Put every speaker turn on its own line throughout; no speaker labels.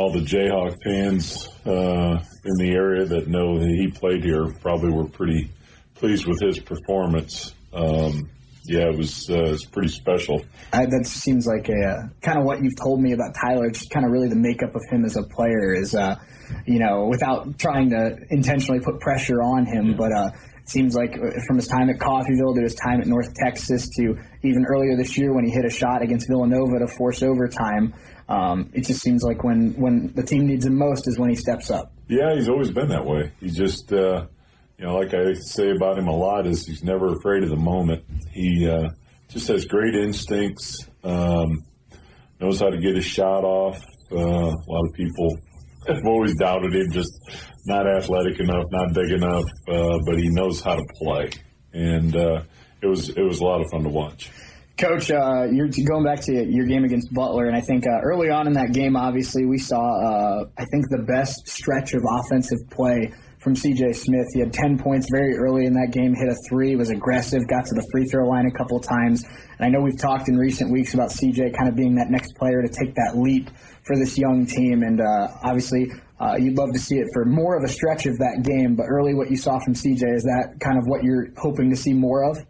all the Jayhawk fans in the area that know that he played here probably were pretty pleased with his performance. Yeah, it was pretty special.
That seems like a kind of what you've told me about Tyler, just kind of really the makeup of him as a player is, without trying to intentionally put pressure on him, but it seems like from his time at Coffeyville to his time at North Texas to even earlier this year when he hit a shot against Villanova to force overtime, it just seems like when the team needs him most is when he steps up. Yeah,
he's always been that way. He just, like I say about him a lot, is he's never afraid of the moment. He just has great instincts, knows how to get his shot off. A lot of people have always doubted him, just not athletic enough, not big enough, but he knows how to play. And it was a lot of fun to watch.
Coach, you're going back to your game against Butler, and I think early on in that game, obviously, we saw, I think, the best stretch of offensive play from C.J. Smith. He had 10 points very early in that game, hit a three, was aggressive, got to the free throw line a couple times. And I know we've talked in recent weeks about C.J. kind of being that next player to take that leap for this young team, and obviously you'd love to see it for more of a stretch of that game, but early what you saw from C.J., is that kind of what you're hoping to see more of?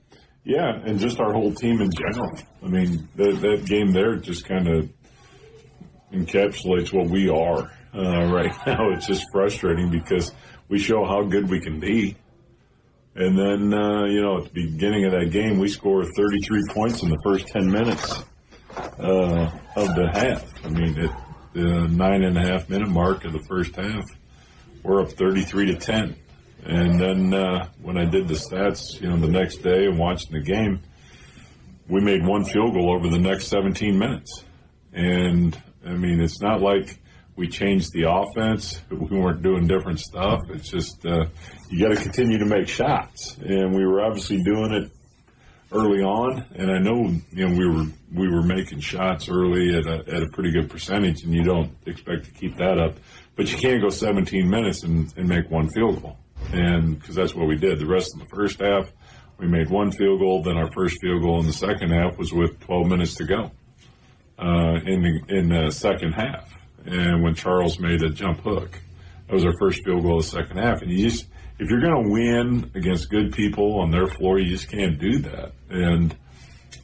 Yeah, and just our whole team in general. I mean, that game there just kind of encapsulates what we are right now. It's just frustrating because we show how good we can be. And then, at the beginning of that game, we scored 33 points in the first 10 minutes of the half. I mean, at the 9.5-minute mark of the first half, we're up 33-10. And then when I did the stats, the next day and watching the game, we made one field goal over the next 17 minutes. And, I mean, it's not like we changed the offense. We weren't doing different stuff. It's just you got to continue to make shots. And we were obviously doing it early on. And I know, we were making shots early at a pretty good percentage, and you don't expect to keep that up. But you can't go 17 minutes and make one field goal. And because that's what we did. The rest of the first half, we made one field goal. Then our first field goal in the second half was with 12 minutes to go in the second half. And when Charles made a jump hook, that was our first field goal of the second half. And if you're going to win against good people on their floor, you just can't do that. And,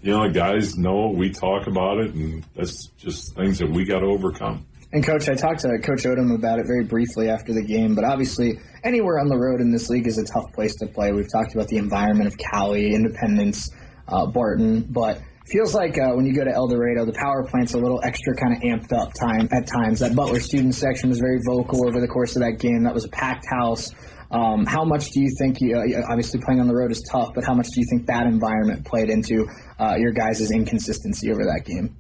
the guys know, we talk about it, and that's just things that we got to overcome.
And, Coach, I talked to Coach Odom about it very briefly after the game, but obviously anywhere on the road in this league is a tough place to play. We've talked about the environment of Cali, Independence, Barton, but feels like when you go to El Dorado, the power plant's a little extra kind of amped up at times. That Butler student section was very vocal over the course of that game. That was a packed house. How much do you think, obviously playing on the road is tough, but how much do you think that environment played into your guys' inconsistency over that game?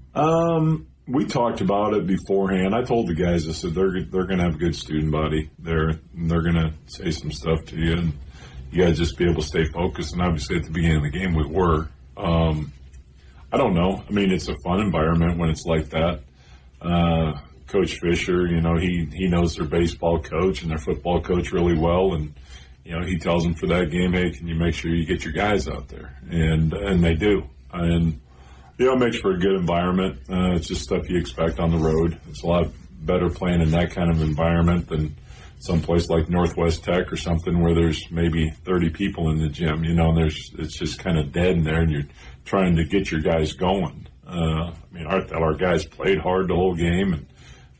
We talked about it beforehand. I told the guys, I said, they're going to have a good student body there, and they're going to say some stuff to you, and you got to just be able to stay focused. And obviously at the beginning of the game we were. I don't know. I mean, it's a fun environment when it's like that. Coach Fisher, he knows their baseball coach and their football coach really well, and he tells them for that game, hey, can you make sure you get your guys out there? And they do. And it makes for a good environment. It's just stuff you expect on the road. It's a lot better playing in that kind of environment than someplace like Northwest Tech or something where there's maybe 30 people in the gym, and it's just kind of dead in there, and you're trying to get your guys going. Our guys played hard the whole game,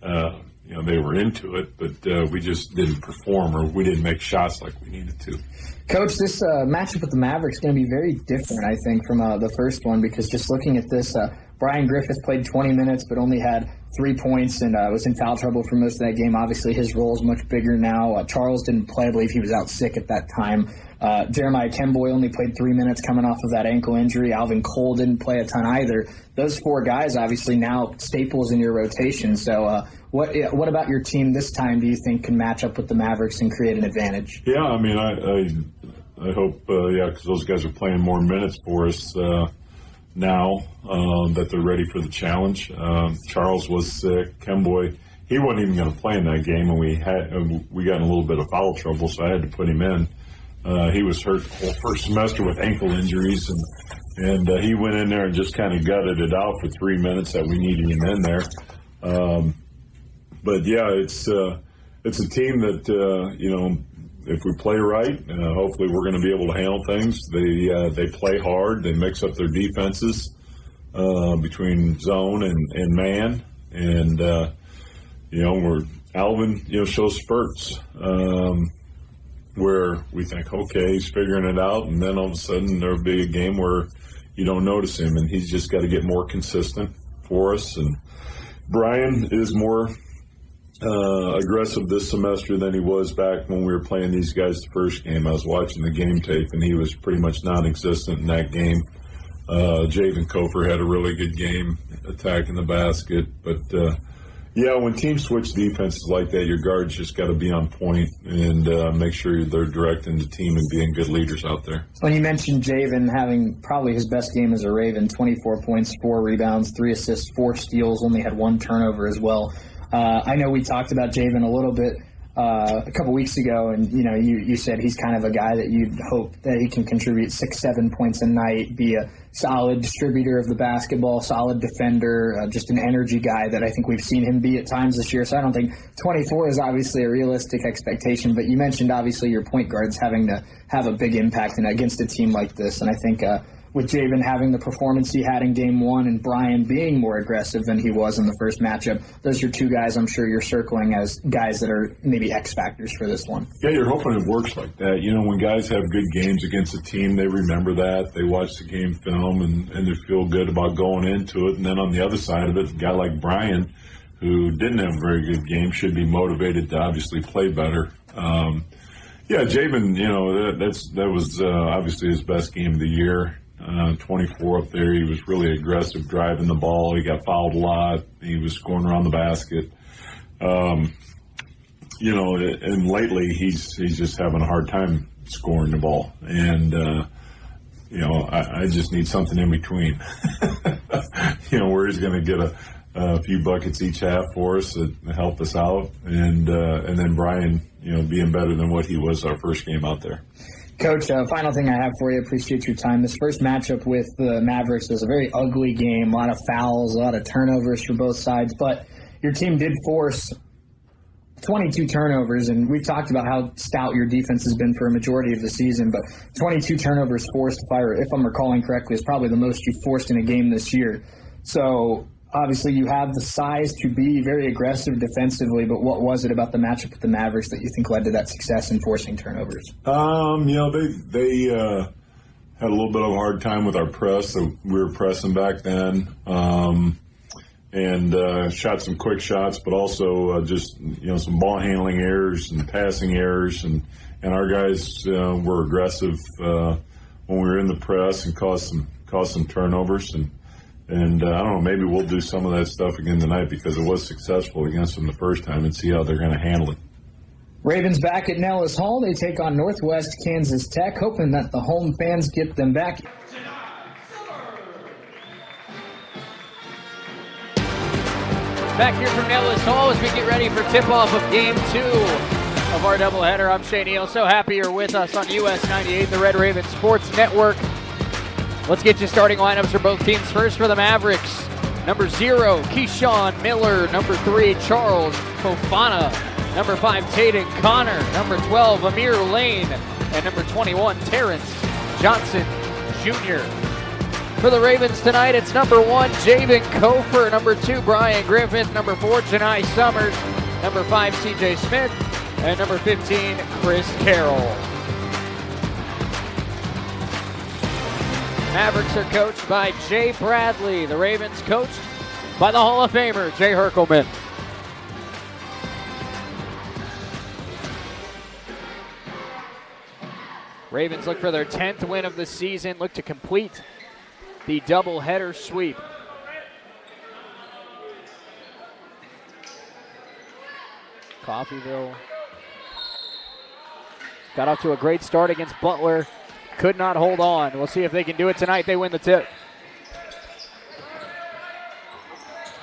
and they were into it, but we just didn't perform, or we didn't make shots like we needed to.
Coach, this matchup with the Mavericks is going to be very different, I think, from the first one, because just looking at this, Brian Griffith played 20 minutes but only had 3 points and was in foul trouble for most of that game. Obviously, his role is much bigger now. Charles didn't play. I believe he was out sick at that time. Jeremiah Kemboy only played 3 minutes coming off of that ankle injury. Alvin Cole didn't play a ton either. Those four guys obviously now staples in your rotation. So what about your team this time do you think can match up with the Mavericks and create an advantage?
Yeah, I mean, I hope, because those guys are playing more minutes for us now that they're ready for the challenge. Charles was sick. Kemboy, he wasn't even going to play in that game, and we got in a little bit of foul trouble, so I had to put him in. He was hurt the whole first semester with ankle injuries, and he went in there and just kind of gutted it out for 3 minutes that we needed him in there. But yeah, it's a team that if we play right, hopefully we're going to be able to handle things. They play hard. They mix up their defenses between zone and man, and where Alvin shows spurts where we think, okay, he's figuring it out, and then all of a sudden there'll be a game where you don't notice him, and he's just got to get more consistent for us. And Brian is more aggressive this semester than he was back when we were playing these guys the first game. I was watching the game tape, and he was pretty much non-existent in that game. Javen Kofer had a really good game attacking the basket. But, when teams switch defenses like that, your guards just got to be on point and make sure they're directing the team and being good leaders out there.
When you mentioned Javen having probably his best game as a Raven, 24 points, 4 rebounds, 3 assists, 4 steals, only had 1 turnover as well. I know we talked about Javen a little bit a couple weeks ago, and you said he's kind of a guy that you'd hope that he can contribute 6-7 points a night, be a solid distributor of the basketball, solid defender, just an energy guy that I think we've seen him be at times this year. So I don't think 24 is obviously a realistic expectation, but you mentioned obviously your point guards having to have a big impact against a team like this, and I think with Javen having the performance he had in Game 1 and Brian being more aggressive than he was in the first matchup, those are 2 guys I'm sure you're circling as guys that are maybe X factors for this one.
Yeah, you're hoping it works like that. When guys have good games against a team, they remember that. They watch the game film and they feel good about going into it. And then on the other side of it, a guy like Brian, who didn't have a very good game, should be motivated to obviously play better. Javen, that was obviously his best game of the year. 24 up there. He was really aggressive driving the ball. He got fouled a lot. He was scoring around the basket. And lately he's just having a hard time scoring the ball. And, I just need something in between, where he's going to get a few buckets each half for us to help us out. And then Brian, being better than what he was our first game out there.
Coach, final thing I have for you, appreciate your time. This first matchup with the Mavericks was a very ugly game, a lot of fouls, a lot of turnovers for both sides, but your team did force 22 turnovers, and we've talked about how stout your defense has been for a majority of the season, but 22 turnovers forced, if I'm recalling correctly, is probably the most you've forced in a game this year. So obviously you have the size to be very aggressive defensively, but what was it about the matchup with the Mavericks that you think led to that success in forcing turnovers?
They had a little bit of a hard time with our press. So we were pressing back then, and shot some quick shots, but also just some ball handling errors and passing errors, and our guys were aggressive when we were in the press and caused some turnovers. And I don't know, maybe we'll do some of that stuff again tonight because it was successful against them the first time, and see how they're going to handle it.
Ravens back at Nellis Hall. They take on Northwest Kansas Tech, hoping that the home fans get them back.
Back here from Nellis Hall as we get ready for tip-off of Game 2 of our doubleheader. I'm Shane Neal. So happy you're with us on US 98, the Red Raven Sports Network. Let's get you starting lineups for both teams. First for the Mavericks, number 0, Keyshawn Miller. Number 3, Charles Fofana. Number 5, Taden Connor. Number 12, Amir Lane. And number 21, Terrence Johnson Jr. For the Ravens tonight, it's number 1, Javen Kofer. Number 2, Brian Griffith. Number 4, Janai Summers. Number 5, CJ Smith. And number 15, Chris Carroll. Mavericks are coached by Jay Bradley. The Ravens coached by the Hall of Famer, Jay Herkelman. Ravens look for their 10th win of the season, look to complete the doubleheader sweep. Coffeyville got off to a great start against Butler. Could not hold on. We'll see if they can do it tonight. They win the tip.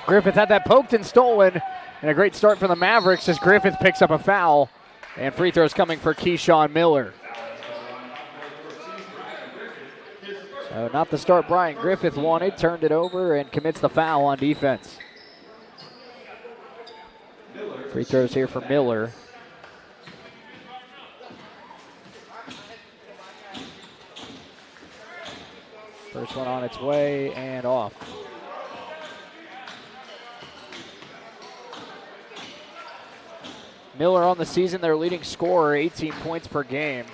Griffith had that poked and stolen. And a great start for the Mavericks as Griffith picks up a foul. And free throws coming for Keyshawn Miller. So not the start Brian Griffith wanted. Turned it over and commits the foul on defense. Free throws here for Miller. First one on its way and off. Miller on the season, their leading scorer, 18 points per game.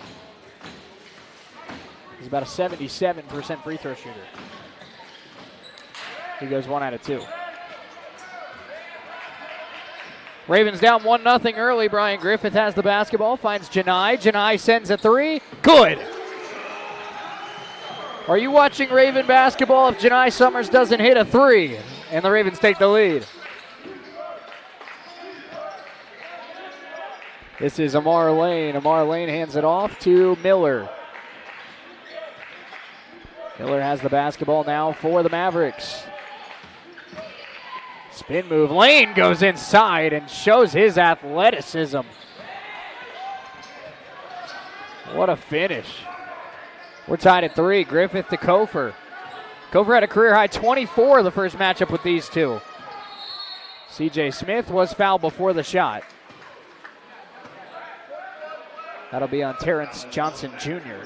He's about a 77% free throw shooter. He goes 1 out of 2. Ravens down 1-0 early. Brian Griffith has the basketball, finds Janai. Janai sends a 3. Good. Are you watching Raven basketball if Janai Summers doesn't hit a 3 and the Ravens take the lead? This is Amar Lane. Amar Lane hands it off to Miller. Miller has the basketball now for the Mavericks. Spin move. Lane goes inside and shows his athleticism. What a finish. We're tied at 3. Griffith to Kofor. Kofor had a career-high 24 the first matchup with these two. C.J. Smith was fouled before the shot. That'll be on Terrence Johnson Jr.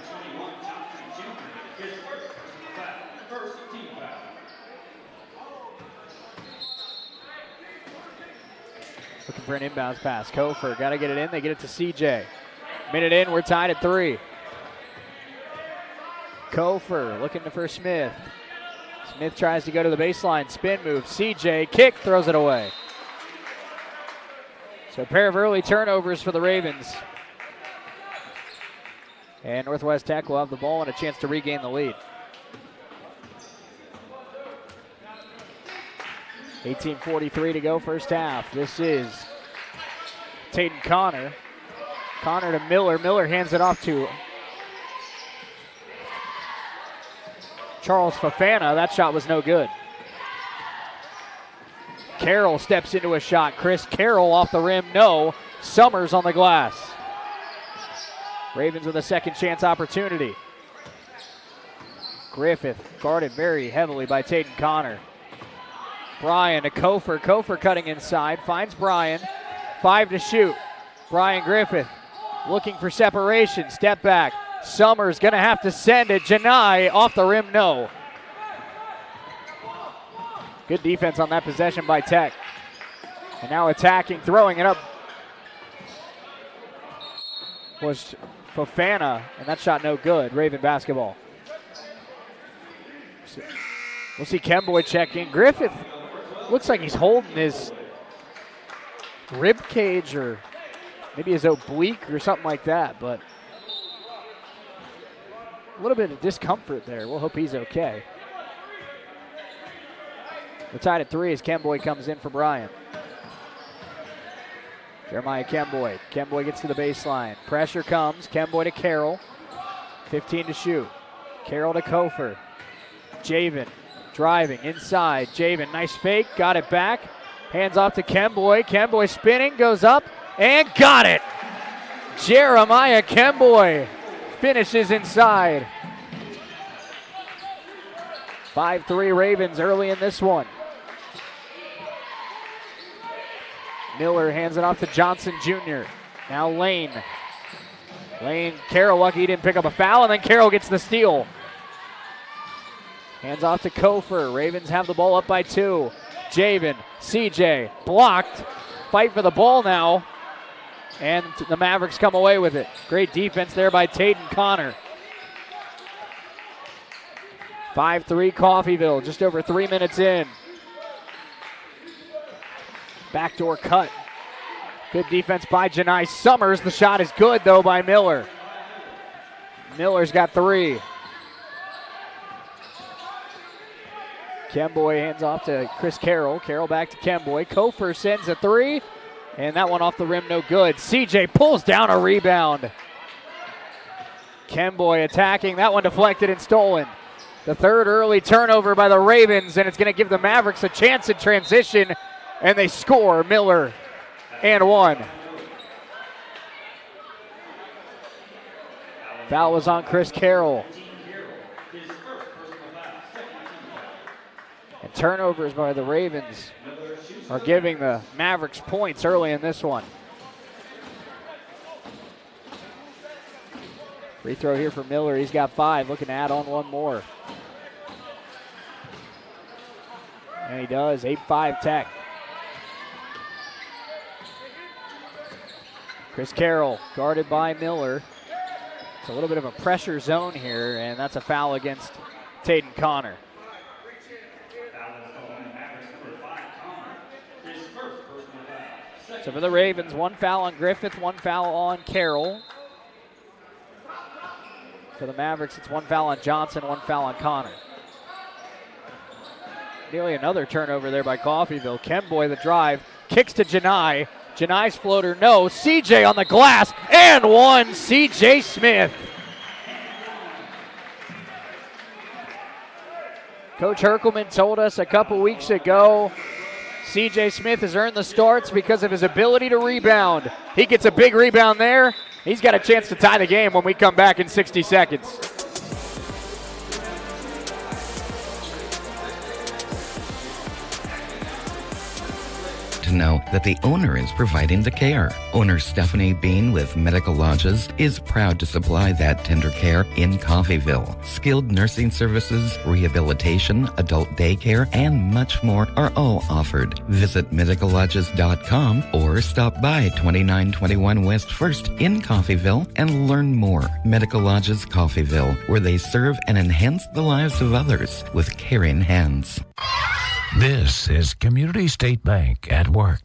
Looking for an inbounds pass. Kofor, got to get it in. They get it to CJ. Minute in, we're tied at 3. Kofor looking for Smith. Smith tries to go to the baseline. Spin move. CJ, kick, throws it away. So a pair of early turnovers for the Ravens. And Northwest Tech will have the ball and a chance to regain the lead. 18:43 to go, first half. This is Tatum Connor. Connor to Miller. Miller hands it off to Charles Fafana. That shot was no good. Carroll steps into a shot. Chris Carroll off the rim, no. Summers on the glass. Ravens with a second chance opportunity. Griffith guarded very heavily by Tatum Connor. Bryan to Kofor. Kofor cutting inside, finds Bryan. 5 to shoot. Brian Griffith looking for separation. Step back. Summers gonna have to send it. Janai off the rim, no. Good defense on that possession by Tech. And now attacking, throwing it up was Fofana, and that shot no good. Raven basketball. We'll see Kemboy check in. Griffith looks like he's holding his rib cage or maybe his oblique or something like that, but a little bit of discomfort there. We'll hope he's okay. We're tied at 3 as Kemboy comes in for Bryan. Jeremiah Kemboy. Kemboy gets to the baseline. Pressure comes. Kemboy to Carroll. 15 to shoot. Carroll to Kofor. Javen driving inside. Javen, nice fake. Got it back. Hands off to Kemboy. Kemboy spinning. Goes up and got it. Jeremiah Kemboy finishes inside. 5-3 Ravens early in this one. Miller hands it off to Johnson Jr. Now Lane. Carroll lucky he didn't pick up a foul, and then Carroll gets the steal. Hands off to Kofor. Ravens have the ball up by 2. Javen, CJ, blocked. Fight for the ball now. And the Mavericks come away with it. Great defense there by Tatum Connor. 5-3 Coffeyville, just over 3 minutes in. Backdoor cut. Good defense by Janai Summers. The shot is good, though, by Miller. Miller's got 3. Kemboy hands off to Chris Carroll. Carroll back to Kemboy. Kofor sends a 3, and that one off the rim, no good. CJ pulls down a rebound. Kemboy attacking. That one deflected and stolen. The third early turnover by the Ravens, and it's going to give the Mavericks a chance in transition. And they score. Miller and 1. Foul was on Chris Carroll. And turnovers by the Ravens. are giving the Mavericks points early in this one. Free throw here for Miller. He's got 5, looking to add on one more. And he does, 8-5 Tech. Chris Carroll guarded by Miller. It's a little bit of a pressure zone here, and that's a foul against Taden Connor. So for the Ravens, 1 foul on Griffith, 1 foul on Carroll. For the Mavericks, it's 1 foul on Johnson, 1 foul on Connor. Nearly another turnover there by Coffeyville. Kemboy the drive, kicks to Janai. Janai's floater, no. CJ on the glass, and 1, CJ Smith. Coach Herkelman told us a couple weeks ago, CJ Smith has earned the starts because of his ability to rebound. He gets a big rebound there. He's got a chance to tie the game when we come back in 60 seconds.
To know that the owner is providing the care. Owner Stephanie Bean with Medical Lodges is proud to supply that tender care in Coffeyville. Skilled nursing services, rehabilitation, adult daycare, and much more are all offered. Visit medicallodges.com or stop by 2921 West 1st in Coffeyville and learn more. Medical Lodges Coffeyville, where they serve and enhance the lives of others with caring hands.
This is Community State Bank at work.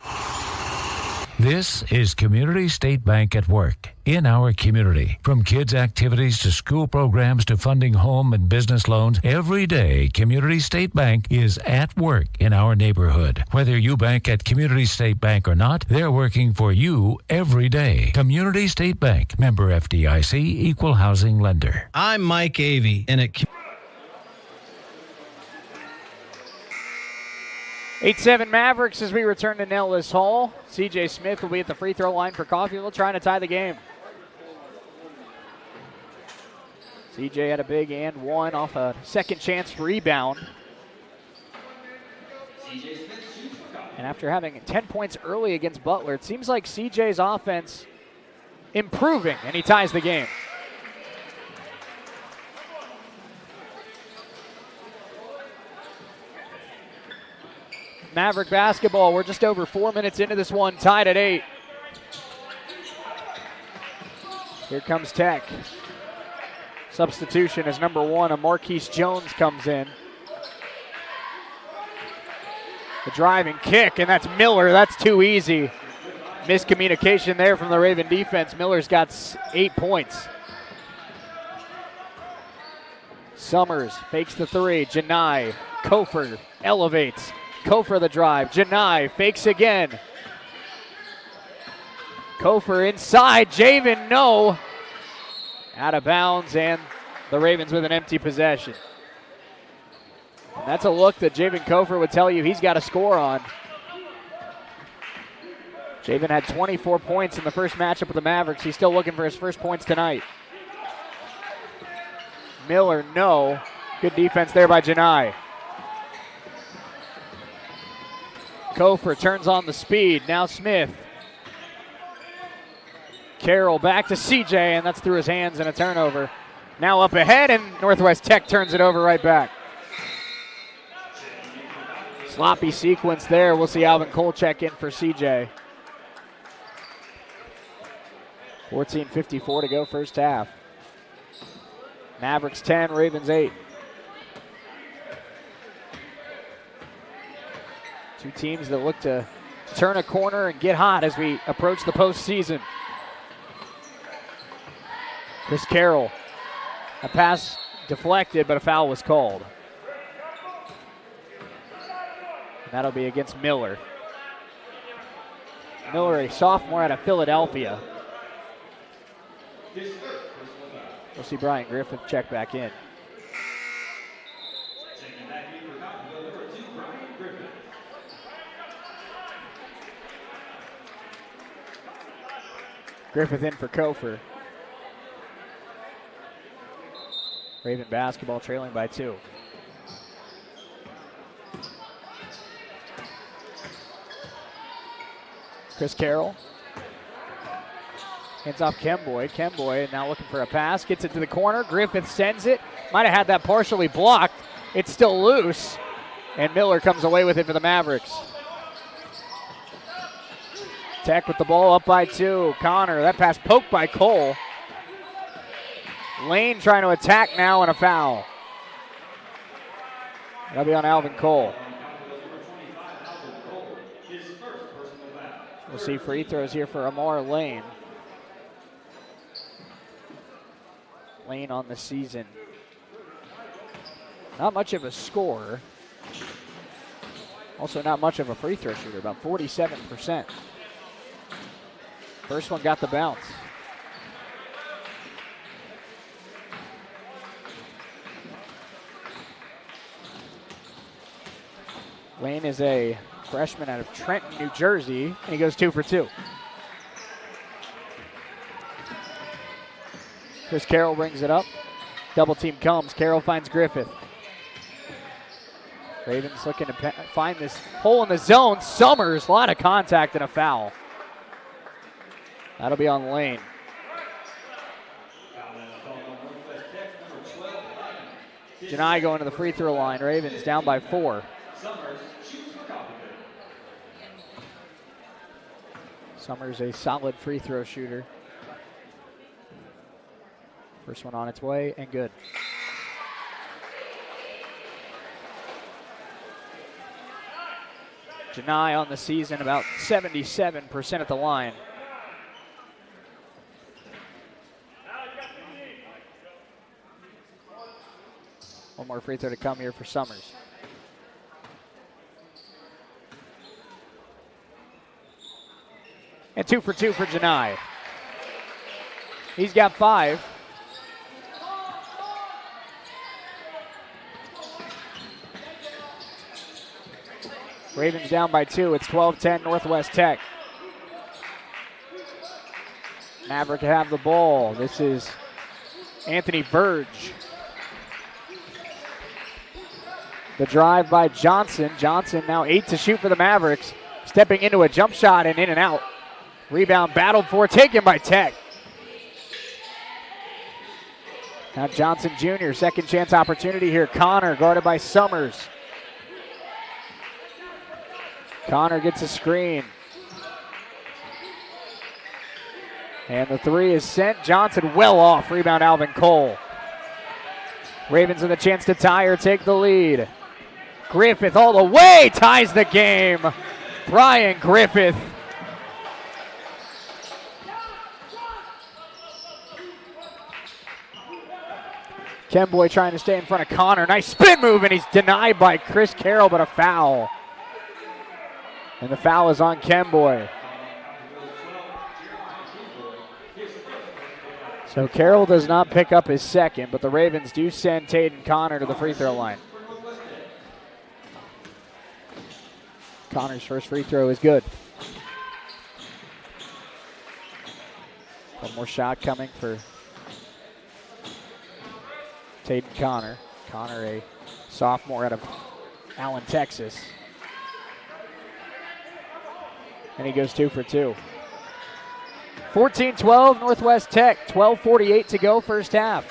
This is Community State Bank at work in our community. From kids' activities to school programs to funding home and business loans, every day Community State Bank is at work in our neighborhood. Whether you bank at Community State Bank or not, they're working for you every day. Community State Bank, member FDIC, equal housing lender.
I'm Mike Avey, and at
8-7 Mavericks as we return to Nellis Hall. CJ Smith will be at the free throw line for Coffeyville, trying to tie the game. CJ had a big and 1 off a second chance rebound. And after having 10 points early against Butler, it seems like CJ's offense improving, and he ties the game. Maverick basketball, we're just over 4 minutes into this one, tied at 8. Here comes Tech. Substitution as number 1, a Marquise Jones comes in. The driving kick, and that's Miller. That's too easy. Miscommunication there from the Raven defense. Miller's got 8 points. Summers fakes the 3. Janai, Kofor elevates. Kofor the drive. Janai fakes again. Kofor inside. Javen, no. Out of bounds, and the Ravens with an empty possession. And that's a look that Javen Kofor would tell you he's got to score on. Javen had 24 points in the first matchup with the Mavericks. He's still looking for his first points tonight. Miller, no. Good defense there by Janai. Kofor turns on the speed. Now Smith. Carroll back to CJ, and that's through his hands and a turnover. Now up ahead, and Northwest Tech turns it over right back. Sloppy sequence there. We'll see Alvin Kolchak in for CJ. 14:54 to go first half. Mavericks 10, Ravens 8. Two teams that look to turn a corner and get hot as we approach the postseason. Chris Carroll, a pass deflected, but a foul was called. And that'll be against Miller. Miller, a sophomore out of Philadelphia. We'll see Brian Griffith check back in. Griffith in for Kofor. Raven basketball trailing by 2. Chris Carroll. Hands off Kemboy. Kemboy now looking for a pass. Gets it to the corner. Griffith sends it. Might have had that partially blocked. It's still loose. And Miller comes away with it for the Mavericks. Tech with the ball up by 2. Connor, that pass poked by Cole. Lane trying to attack now and a foul. That'll be on Alvin Cole. We'll see free throws here for Amar Lane. Lane on the season. Not much of a scorer. Also not much of a free throw shooter, about 47%. First one got the bounce. Lane is a freshman out of Trenton, New Jersey, and he goes 2 for 2. Chris Carroll brings it up. Double team comes. Carroll finds Griffith. Ravens looking to find this hole in the zone. Summers, a lot of contact and a foul. That'll be on Lane. Janai going to the free throw line. Ravens down by 4. Summers a solid free throw shooter. First one on its way and good. Janai on the season about 77% at the line. One more free throw to come here for Summers. And 2 for 2 for Janai. He's got 5. Ravens down by 2. It's 12-10 Northwest Tech. Maverick have the ball. This is Anthony Verge. The drive by Johnson. Johnson now 8 to shoot for the Mavericks. Stepping into a jump shot and in and out. Rebound battled for, taken by Tech. Now Johnson Jr., second chance opportunity here. Connor guarded by Summers. Connor gets a screen. And the 3 is sent. Johnson well off. Rebound Alvin Cole. Ravens with a chance to tie or take the lead. Griffith all the way ties the game. Brian Griffith. Kemboy trying to stay in front of Connor. Nice spin move, and he's denied by Chris Carroll, but a foul. And the foul is on Kemboy. So Carroll does not pick up his second, but the Ravens do send Taden Connor to the free throw line. Connor's first free throw is good. One more shot coming for Taden Connor. Connor, a sophomore out of Allen, Texas. And he goes 2 for 2. 14-12 Northwest Tech. 12:48 to go first half.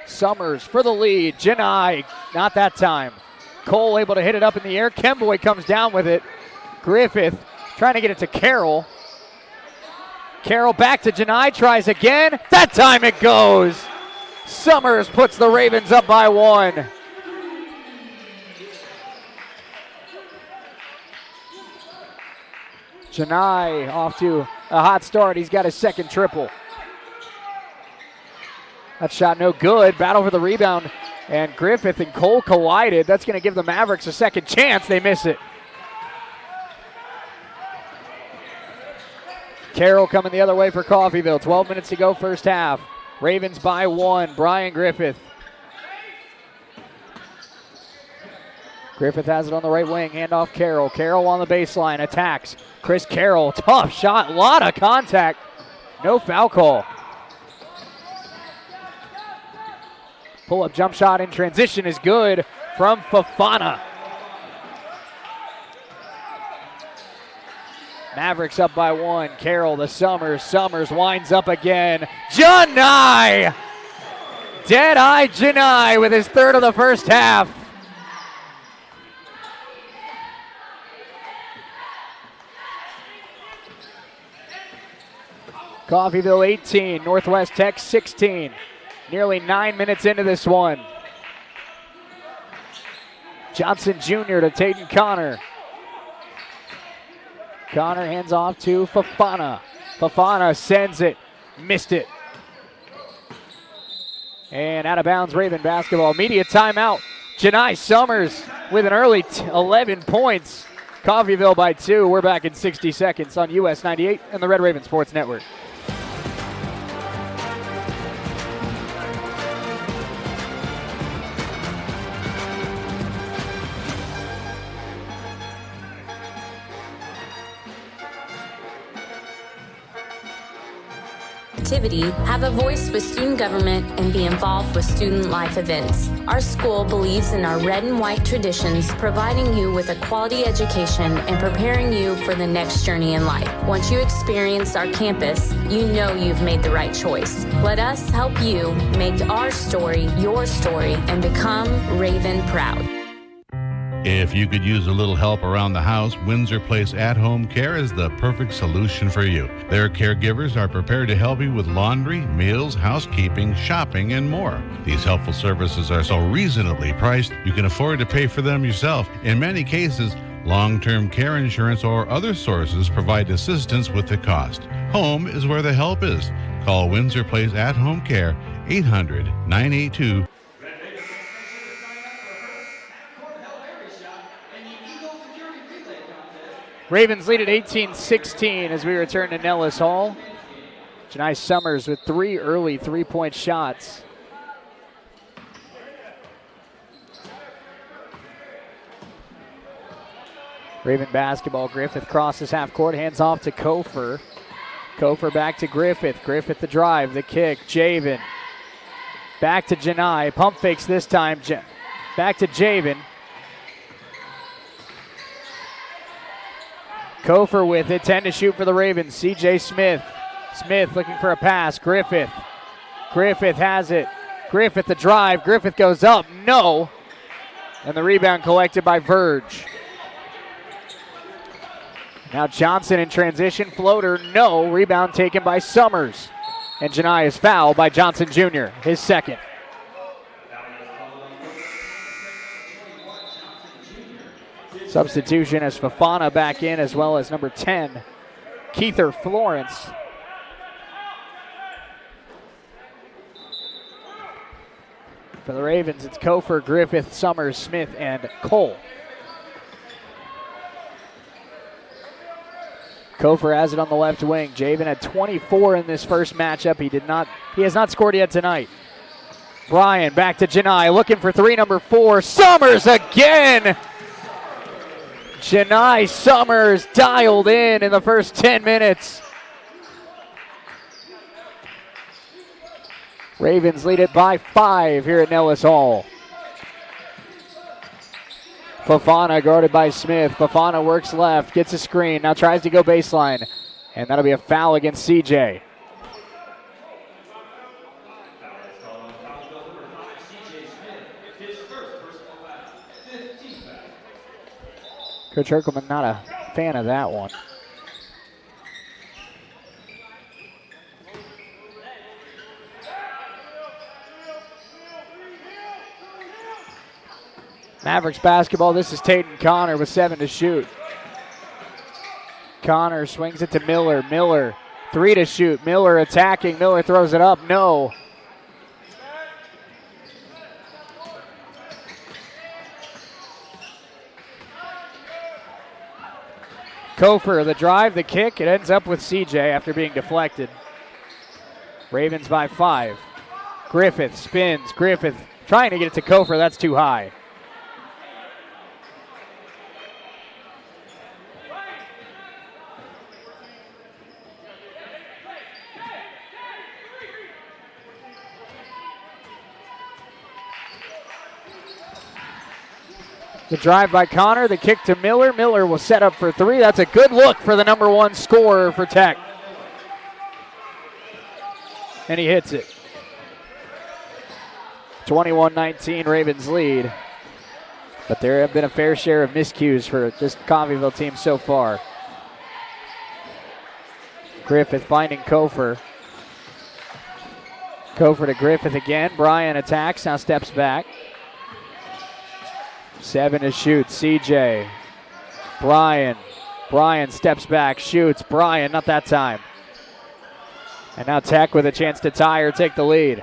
Summers for the lead. Janai, not that time. Cole able to hit it up in the air. Kemboy comes down with it. Griffith trying to get it to Carroll. Carroll back to Janai, tries again. That time it goes. Summers puts the Ravens up by 1. Janai off to a hot start. He's got his second triple. That shot no good. Battle for the rebound. And Griffith and Cole collided. That's going to give the Mavericks a second chance. They miss it. Carroll coming the other way for Coffeyville. 12 minutes to go first half. Ravens by 1. Brian Griffith. Griffith has it on the right wing. Handoff Carroll. Carroll on the baseline. Attacks. Chris Carroll. Tough shot. A lot of contact. No foul call. Pull-up jump shot in transition is good from Fofana. Mavericks up by 1. Carroll to Summers. Summers winds up again. Janai! Dead-eye Janai with his third of the first half. Coffeyville 18, Northwest Tech 16. Nearly 9 minutes into this one. Johnson Jr. to Tayton Connor. Connor hands off to Fafana. Fafana sends it. Missed it. And out of bounds, Raven basketball. Media timeout. Janai Summers with an early 11 points. Coffeyville by 2. We're back in 60 seconds on US 98 and the Red Raven Sports Network.
Have a voice with student government, and be involved with student life events. Our school believes in our red and white traditions, providing you with a quality education and preparing you for the next journey in life. Once you experience our campus, you know you've made the right choice. Let us help you make our story your story and become Raven proud.
If you could use a little help around the house, Windsor Place At-Home Care is the perfect solution for you. Their caregivers are prepared to help you with laundry, meals, housekeeping, shopping, and more. These helpful services are so reasonably priced, you can afford to pay for them yourself. In many cases, long-term care insurance or other sources provide assistance with the cost. Home is where the help is. Call Windsor Place At-Home Care, 800-982.
Ravens lead at 18-16 as we return to Nellis Hall. Janai Summers with 3 early three-point shots. Raven basketball. Griffith crosses half court, hands off to Kofer. Kofer back to Griffith. Griffith the drive, the kick. Javen. Back to Janai. Pump fakes this time. Back to Javen. Kofer with it, 10 to shoot for the Ravens. CJ Smith. Smith looking for a pass. Griffith. Griffith has it. Griffith the drive. Griffith goes up. No. And the rebound collected by Verge. Now Johnson in transition. Floater. No. Rebound taken by Summers. And Janai is fouled by Johnson Jr., his second. Substitution as Fafana back in, as well as number 10, Keither Florence. For the Ravens, it's Kofer, Griffith, Summers, Smith, and Cole. Kofer has it on the left wing. Javen had 24 in this first matchup. He has not scored yet tonight. Bryan back to Janai, looking for 3, number 4. Summers again! Janai Summers dialed in the first 10 minutes. Ravens lead it by 5 here at Nellis Hall. Fafana guarded by Smith. Fafana works left, gets a screen, now tries to go baseline. And that'll be a foul against CJ. Coach Herkelman not a fan of that one. Mavericks basketball. This is Tayton Connor with 7 to shoot. Connor swings it to Miller. Miller, 3 to shoot. Miller attacking. Miller throws it up. No. Kofer, the drive, the kick. It ends up with CJ after being deflected. Ravens by 5. Griffith spins. Griffith trying to get it to Kofer. That's too high. The drive by Connor, the kick to Miller. Miller will set up for three. That's a good look for the number one scorer for Tech. And he hits it. 21-19 Ravens lead. But there have been a fair share of miscues for this Coffeyville team so far. Griffith finding Kofer. Kofer to Griffith again. Bryan attacks, now steps back. 7 to shoot, CJ. Bryan steps back, shoots. Bryan, not that time. And now Tech with a chance to tie or take the lead.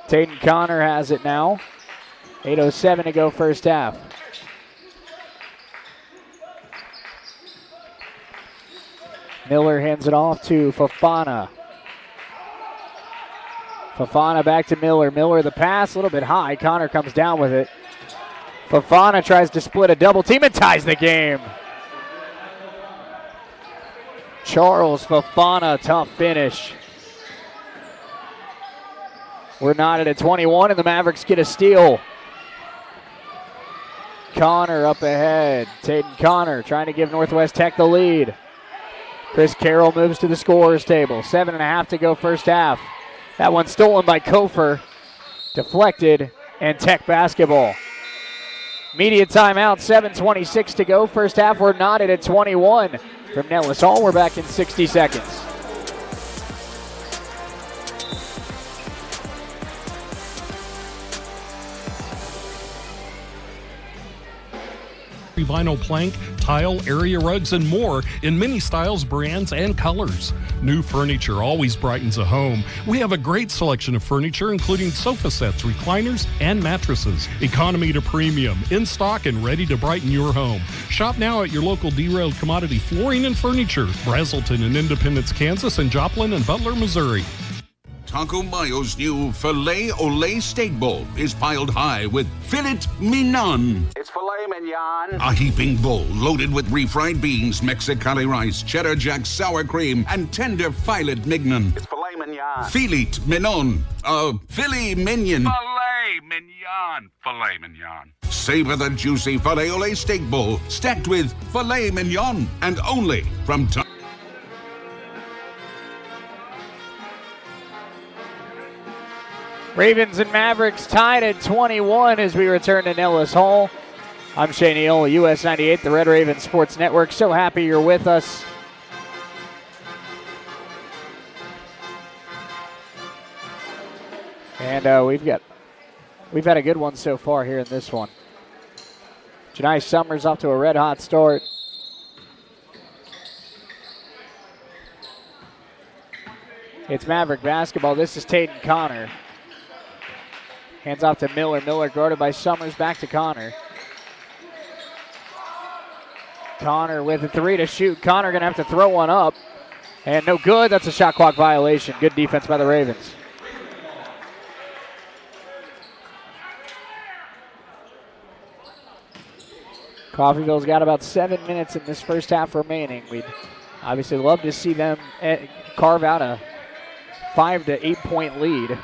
Tatum Connor has it now. 8:07 to go first half. Miller hands it off to Fofana. Fofana back to Miller. Miller the pass, a little bit high. Connor comes down with it. Fofana tries to split a double team and ties the game. Charles Fofana, tough finish. We're knotted at 21 and the Mavericks get a steal. Connor up ahead. Tatum Connor trying to give Northwest Tech the lead. Chris Carroll moves to the scorer's table. 7.5 to go first half. That one stolen by Kofer. Deflected, and Tech basketball. Media timeout, 7:26 to go. First half, we're knotted at 21. From Nellis Hall, we're back in 60 seconds.
Vinyl plank, tile, area rugs, and more in many styles, brands, and colors. New furniture always brightens a home. We have a great selection of furniture, including sofa sets, recliners, and mattresses. Economy to premium, in stock and ready to brighten your home. Shop now at your local Derailed Commodity Flooring and Furniture, Brazelton in Independence, Kansas, and Joplin and Butler, Missouri.
Taco Mayo's new Filet Olé Steak Bowl is piled high with filet mignon.
It's filet mignon.
A heaping bowl loaded with refried beans, Mexicali rice, cheddar jack sour cream, and tender filet mignon.
It's filet mignon.
Filet mignon. Filet mignon.
Filet mignon. Filet mignon.
Savor the juicy Filet Olé Steak Bowl stacked with filet mignon and only from
Ravens and Mavericks tied at 21 as we return to Nellis Hall. I'm Shane Neal, US 98, the Red Raven Sports Network. So happy you're with us. And we've had a good one so far here in this one. Janai Summers off to a red hot start. It's Maverick basketball. This is Tatum Connor. Hands off to Miller. Miller guarded by Summers. Back to Connor. Connor with a 3 to shoot. Connor going to have to throw one up. And no good. That's a shot clock violation. Good defense by the Ravens. Coffeyville's got about 7 minutes in this first half remaining. We'd obviously love to see them carve out a 5 to 8 point lead.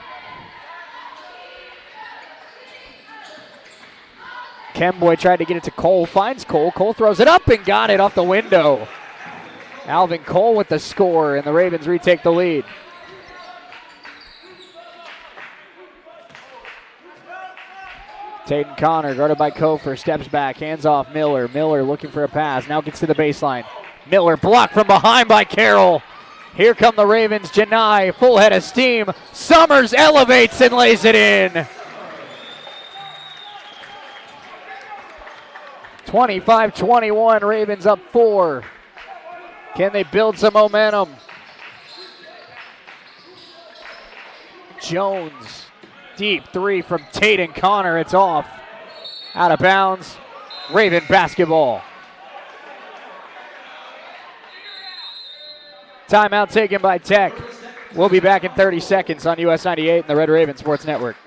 Kemboy tried to get it to Cole, finds Cole. Cole throws it up and got it off the window. Alvin Cole with the score, and the Ravens retake the lead. Tatum Connor, guarded by Kofer, steps back, hands off Miller. Miller looking for a pass, now gets to the baseline. Miller blocked from behind by Carroll. Here come the Ravens, Janai, full head of steam. Summers elevates and lays it in. 25-21, Ravens up 4. Can they build some momentum? Jones, deep 3 from Tatum Connor. It's off. Out of bounds. Raven basketball. Timeout taken by Tech. We'll be back in 30 seconds on US 98 and the Red Raven Sports Network.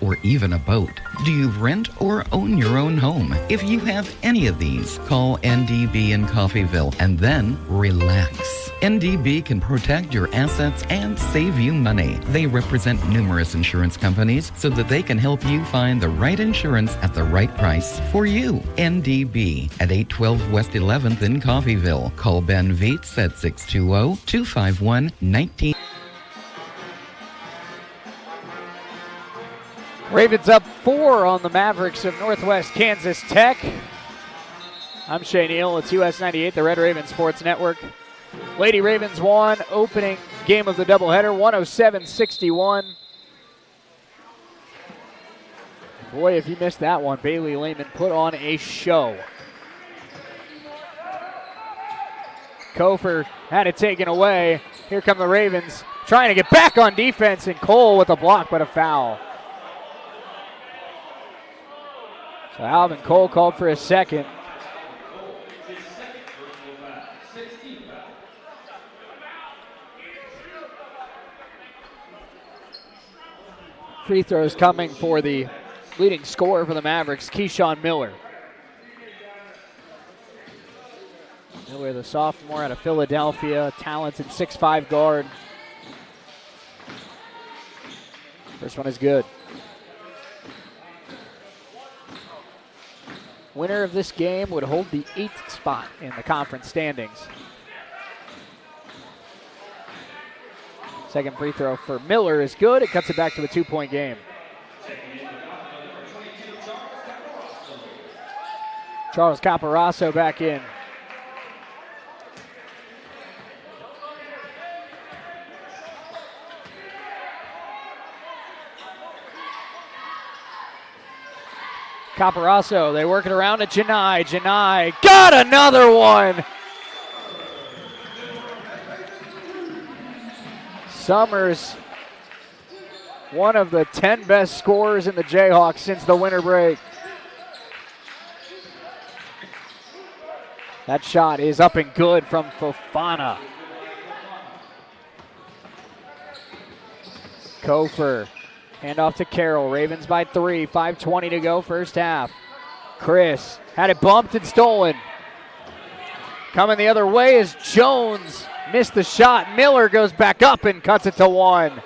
Or even a boat? Do you rent or own your own home? If you have any of these, call NDB in Coffeyville and then relax. NDB can protect your assets and save you money. They represent numerous insurance companies so that they can help you find the right insurance at the right price for you. NDB at 812 West 11th in Coffeyville. Call Ben Vietz at 620-251-19.
Ravens up 4 on the Mavericks of Northwest Kansas Tech. I'm Shea Neal. It's US 98, the Red Raven Sports Network. Lady Ravens won opening game of the doubleheader, 107-61. Boy, if you missed that one, Bailey Lehman put on a show. Kofor had it taken away. Here come the Ravens trying to get back on defense, and Cole with a block but a foul. So Alvin Cole called for a second. Free throws coming for the leading scorer for the Mavericks, Keyshawn Miller. Miller, the sophomore out of Philadelphia, talented 6'5" guard. First one is good. Winner of this game would hold the 8th spot in the conference standings. Second free throw for Miller is good. It cuts it back to a 2-point game. Charles Caparasso back in. Caparasso, they work it around to Janai. Janai got another one. Summers, one of the 10 best scorers in the Jayhawks since the winter break. That shot is up and good from Fofana. Kofor, hand off to Carroll. Ravens by 3, 5:20 to go, first half. Chris had it bumped and stolen. Coming the other way is Jones. Missed the shot. Miller goes back up and cuts it to 1.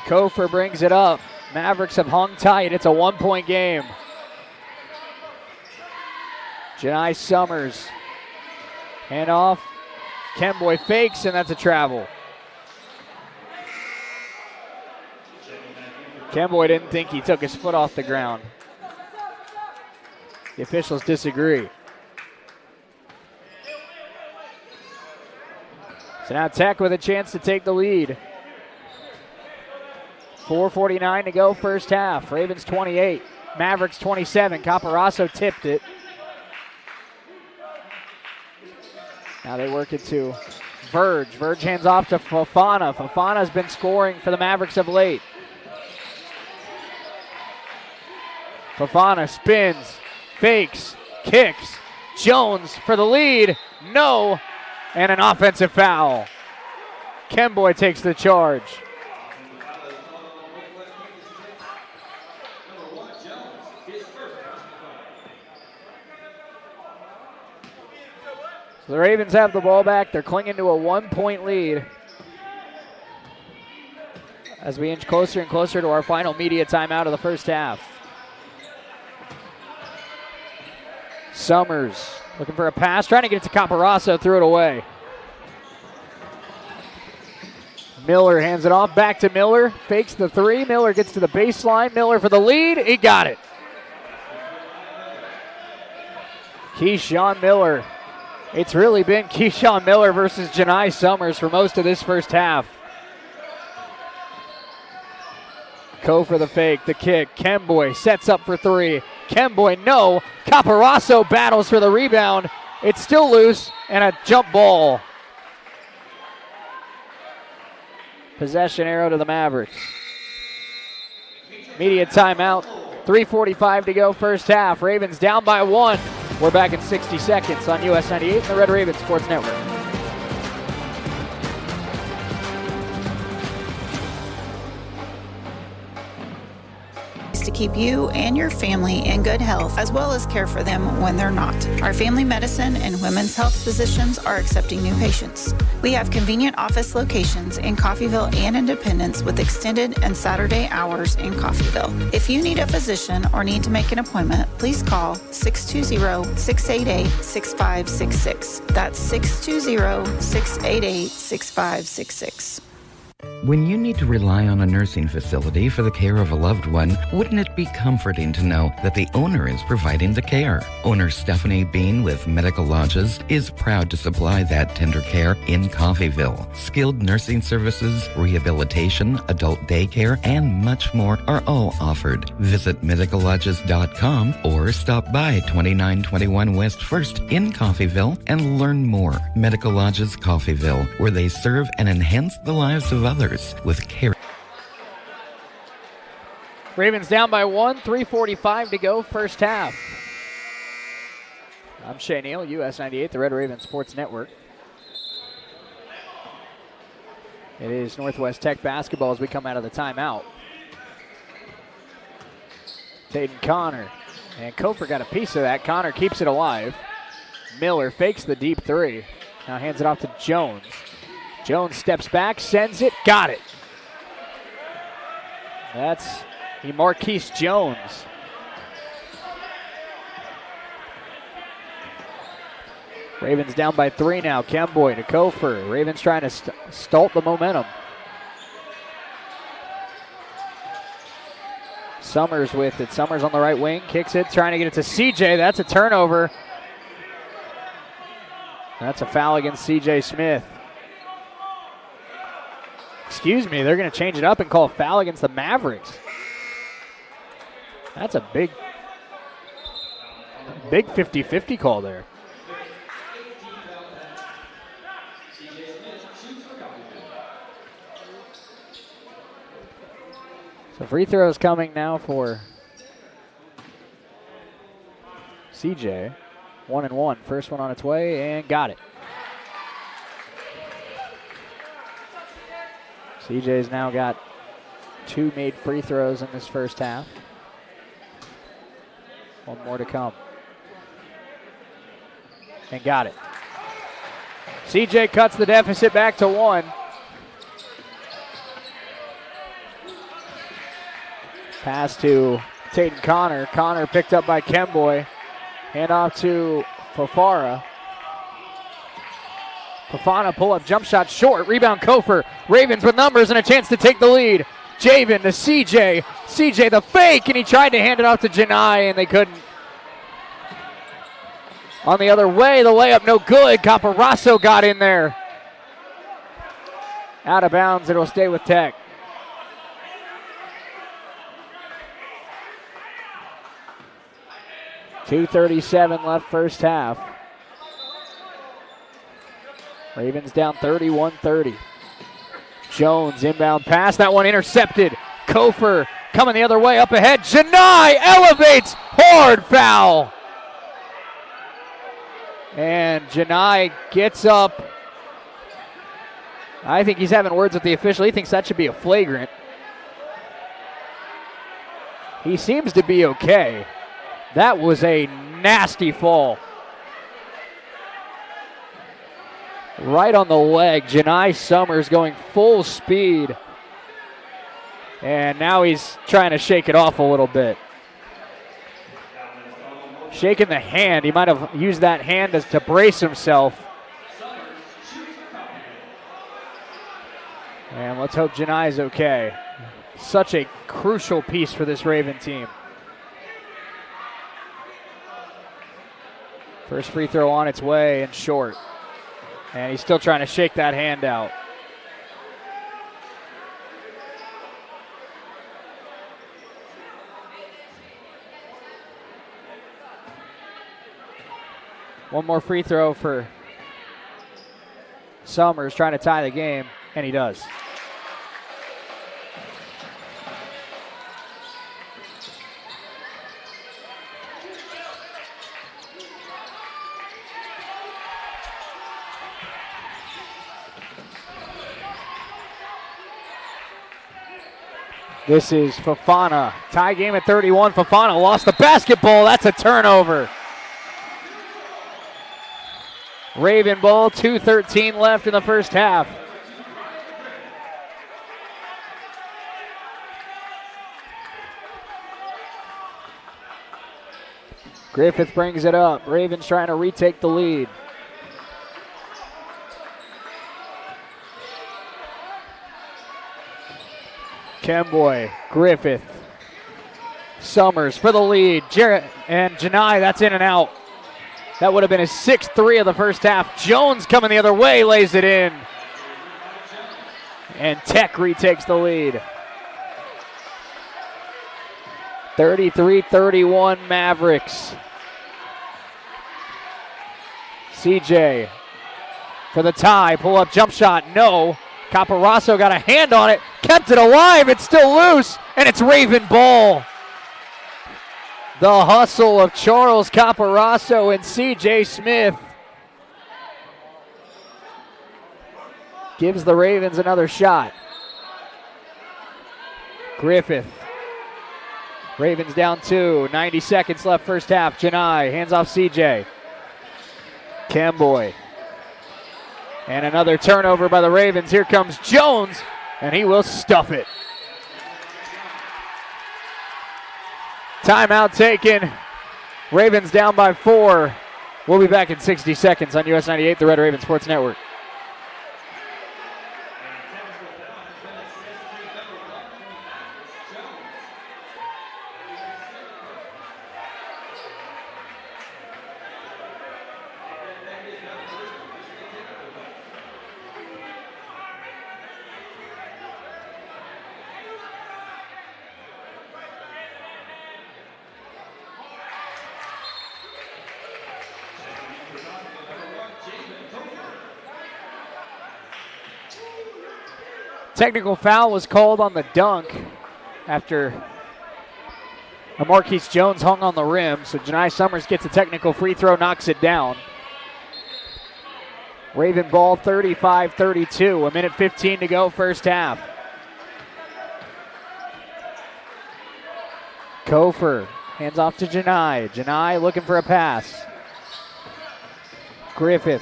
Kofor brings it up. Mavericks have hung tight. It's a 1-point game. Janai Summers. Hand off. Kemboy fakes, and that's a travel. Kemboy didn't think he took his foot off the ground. The officials disagree. So now Tech with a chance to take the lead. 4:49 to go, first half. Ravens 28, Mavericks 27. Caparasso tipped it. Now they work it to Verge. Verge hands off to Fofana. Fofana's been scoring for the Mavericks of late. Fofana spins, fakes, kicks. Jones for the lead. No. And an offensive foul. Kemboy takes the charge. So the Ravens have the ball back. They're clinging to a 1-point lead as we inch closer and closer to our final media timeout of the first half. Summers looking for a pass, trying to get it to Caparasso, threw it away. Miller hands it off, back to Miller, fakes the 3. Miller gets to the baseline. Miller for the lead, he got it. Keyshawn Miller. It's really been Keyshawn Miller versus Janai Summers for most of this first half. For the fake, the kick. Kemboy sets up for 3. Kemboy, no. Caparasso battles for the rebound. It's still loose, and a jump ball. Possession arrow to the Mavericks. Media timeout. 3:45 to go, first half. Ravens down by 1. We're back in 60 seconds on US 98 and the Red Raven Sports Network.
To
keep you and your family in good health, as well as care for them when they're not. Our family medicine and women's health physicians are accepting new patients. We have convenient office locations in Coffeyville and Independence with extended and Saturday hours in Coffeyville. If you need a physician or need to make an appointment, please call 620-688-6566. That's 620-688-6566.
When you need to rely on a nursing facility for the care of a loved one, wouldn't it be comforting to know that the owner is providing the care? Owner Stephanie Bean with Medical Lodges is proud to supply that tender care in Coffeyville. Skilled nursing services, rehabilitation, adult daycare, and much more are all offered. Visit medicallodges.com or stop by 2921 West 1st in Coffeyville and learn more. Medical Lodges Coffeyville, where they serve and enhance the lives of others with care.
Ravens down by 1, 3:45 to go, first half. I'm Shea Neal, US 98, the Red Raven Sports Network. It is Northwest Tech basketball as we come out of the timeout. Taden Connor, and Kofor got a piece of that. Connor keeps it alive. Miller fakes the deep three. Now hands it off to Jones. Jones steps back, sends it, got it. That's Marquise Jones. Ravens down by 3 now. Kemboy to Kofor. Ravens trying to stall the momentum. Summers with it. Summers on the right wing, kicks it, trying to get it to CJ. That's a turnover. That's a foul against CJ Smith. Excuse me, they're going to change it up and call a foul against the Mavericks. That's a big 50-50 call there. So free throws coming now for CJ. 1-1. First one on its way and got it. CJ's now got 2 made free throws in this first half. 1 more to come. And got it. CJ cuts the deficit back to 1. Pass to Taden Connor. Connor picked up by Kemboy. Hand off to Fofana. Fofana pull-up jump shot short. Rebound Kofor. Ravens with numbers and a chance to take the lead. Javen to CJ. CJ the fake, and he tried to hand it off to Janai, and they couldn't. On the other way, the layup no good. Caparasso got in there. Out of bounds, it'll stay with Tech. .237 left first half. Ravens down 31-30. Jones inbound pass. That one intercepted. Kofor coming the other way up ahead. Janai elevates. Hard foul. And Janai gets up. I think he's having words with the official. He thinks that should be a flagrant. He seems to be okay. That was a nasty fall. Right on the leg. Janai Summers going full speed. And now he's trying to shake it off a little bit. Shaking the hand. He might have used that hand to brace himself. And let's hope Janai's okay. Such a crucial piece for this Raven team. First free throw on its way and short. And he's still trying to shake that hand out. One more free throw for Summers, trying to tie the game, and he does. This is Fofana. Tie game at 31. Fofana lost the basketball. That's a turnover. Raven ball, 2:13 left in the first half. Griffith brings it up. Ravens trying to retake the lead. Kemboy, Griffith, Summers for the lead. Jarrett and Janai, that's in and out. That would have been his 6th three of the first half. Jones coming the other way, lays it in. And Tech retakes the lead. 33-31 Mavericks. CJ for the tie. Pull up jump shot. No. Caparasso got a hand on it. Kept it alive. It's still loose. And it's Raven ball. The hustle of Charles Caparasso and CJ Smith gives the Ravens another shot. Griffith. Ravens down 2. 90 seconds left first half. Janai hands off CJ. Kemboy. And another turnover by the Ravens. Here comes Jones, and he will stuff it. Timeout taken. Ravens down by 4. We'll be back in 60 seconds on US 98, the Red Raven Sports Network. Technical foul was called on the dunk after Marquise Jones hung on the rim. So Janai Summers gets a technical free throw, knocks it down. Raven ball 35-32. 1:15 to go first half. Kofer hands off to Janai. Janai looking for a pass. Griffith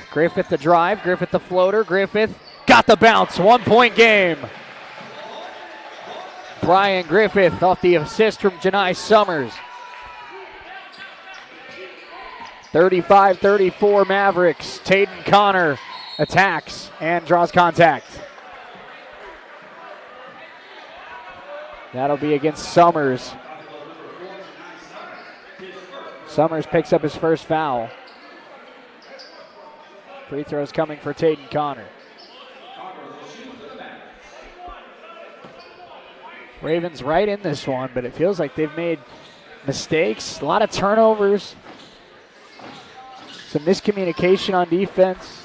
the drive. Griffith the floater. Griffith got the bounce. 1-point game. Brian Griffith off the assist from Janai Summers. 35-34 Mavericks. Tayden Connor attacks and draws contact. That'll be against Summers. Summers picks up his first foul. Free throws coming for Tayden Connor. Ravens right in this one, but it feels like they've made mistakes, a lot of turnovers, some miscommunication on defense.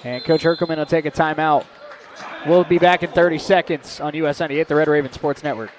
And Coach Herkelman will take a timeout. We'll be back in 30 seconds on US 98, the Red Raven Sports Network.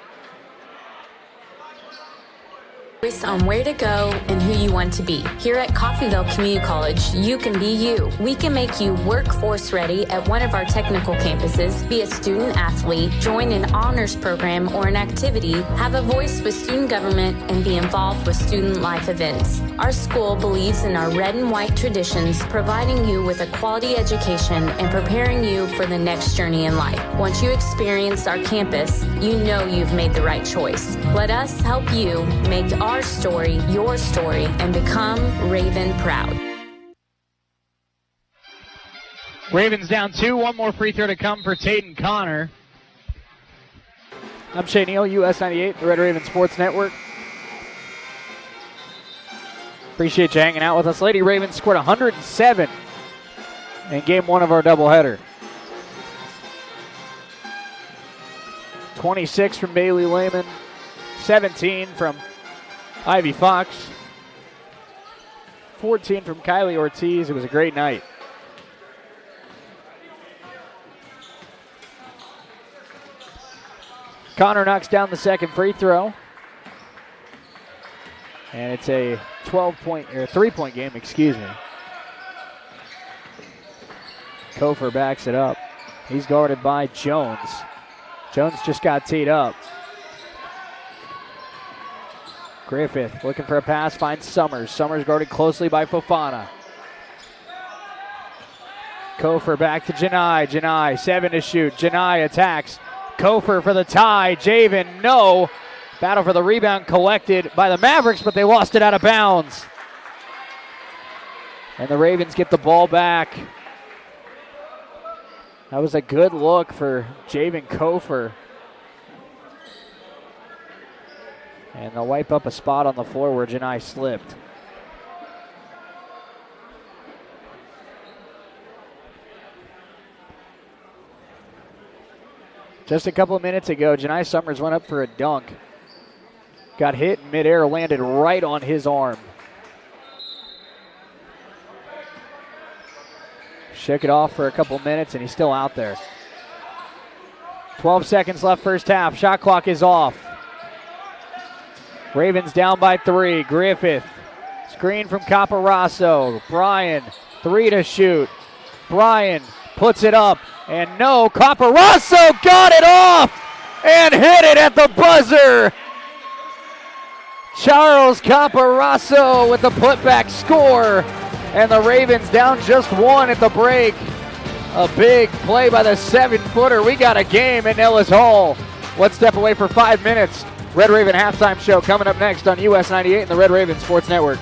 On where to go and who you want to be. Here at Coffeyville Community College, you can be you. We can make you workforce ready at one of our technical campuses, be a student athlete, join an honors program or an activity, have a voice with student government, and be involved with student life events. Our school believes in our red and white traditions, providing you with a quality education and preparing you for the next journey in life. Once you experience our campus, you know you've made the right choice. Let us help you make our story your story and become Raven proud.
Ravens down 2. One more free throw to come for Tayden Connor. I'm Shea Neal, US 98, the Red Raven Sports Network. Appreciate you hanging out with us. Lady Ravens scored 107 in game 1 of our doubleheader. 26 from Bailey Lehman, 17 from Ivy Fox, 14 from Kylie Ortiz. It was a great night. Connor knocks down the second free throw. And it's a 3-point game, excuse me. Kofer backs it up. He's guarded by Jones. Jones just got teed up. Griffith looking for a pass, finds Summers. Summers guarded closely by Fofana. Kofor back to Janai. Janai, 7 to shoot. Janai attacks. Kofor for the tie. Javen, no. Battle for the rebound collected by the Mavericks, but they lost it out of bounds. And the Ravens get the ball back. That was a good look for Javen Kofor. And they'll wipe up a spot on the floor where Janai slipped. Just a couple of minutes ago, Janai Summers went up for a dunk. Got hit in midair, landed right on his arm. Shook it off for a couple minutes, and he's still out there. 12 seconds left first half. Shot clock is off. Ravens down by 3. Griffith. Screen from Caporaso. Bryan, 3 to shoot. Bryan puts it up, and no. Caporaso got it off and hit it at the buzzer. Charles Caporaso with the putback score, and the Ravens down just 1 at the break. A big play by the 7-footer. We got a game in Ellis Hall. Let's step away for 5 minutes. Red Raven halftime show coming up next on US 98 and the Red Raven Sports Network.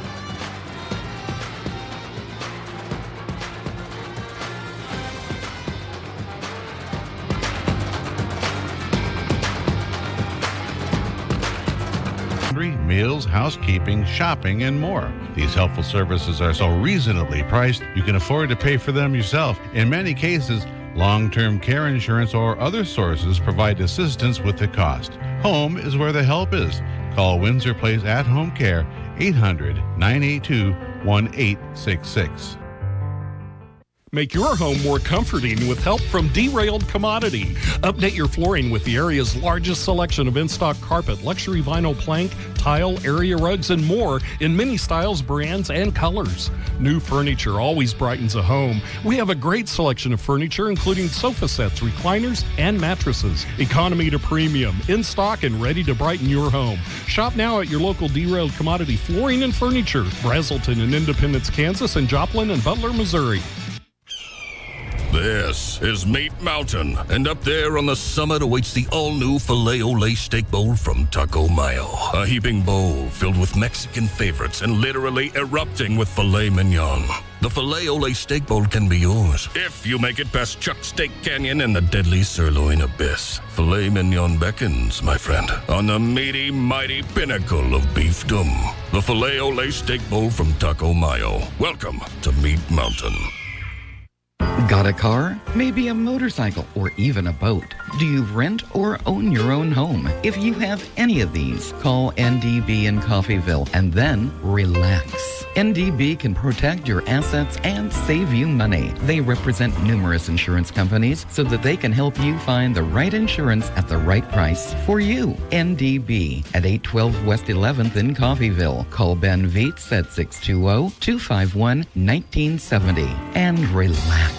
Meals, housekeeping, shopping, and more. These helpful services are so reasonably priced, you can afford to pay for them yourself. In many cases, long-term care insurance or other sources provide assistance with the cost. Home is where the help is. Call Windsor Place at Home Care, 800-982-1866.
Make your home more comforting with help from Derailed Commodity. Update your flooring with the area's largest selection of in-stock carpet, luxury vinyl plank, tile, area rugs, and more in many styles, brands, and colors. New furniture always brightens a home. We have a great selection of furniture, including sofa sets, recliners, and mattresses. Economy to premium, in stock and ready to brighten your home. Shop now at your local Derailed Commodity Flooring and Furniture, Brazelton in Independence, Kansas, and Joplin and Butler, Missouri.
This is Meat Mountain, and up there on the summit awaits the all-new Filet-O-Lay Steak Bowl from Taco Mayo. A heaping bowl filled with Mexican favorites and literally erupting with filet mignon. The Filet-O-Lay Steak Bowl can be yours if you make it past Chuck Steak Canyon and the deadly sirloin abyss. Filet mignon beckons, my friend, on the meaty, mighty pinnacle of beefdom. The Filet-O-Lay Steak Bowl from Taco Mayo. Welcome to Meat Mountain.
Got a car? Maybe a motorcycle or even a boat? Do you rent or own your own home? If you have any of these, call NDB in Coffeyville and then relax. NDB can protect your assets and save you money. They represent numerous insurance companies so that they can help you find the right insurance at the right price for you. NDB at 812 West 11th in Coffeyville. Call Ben Vietz at 620-251-1970 and relax.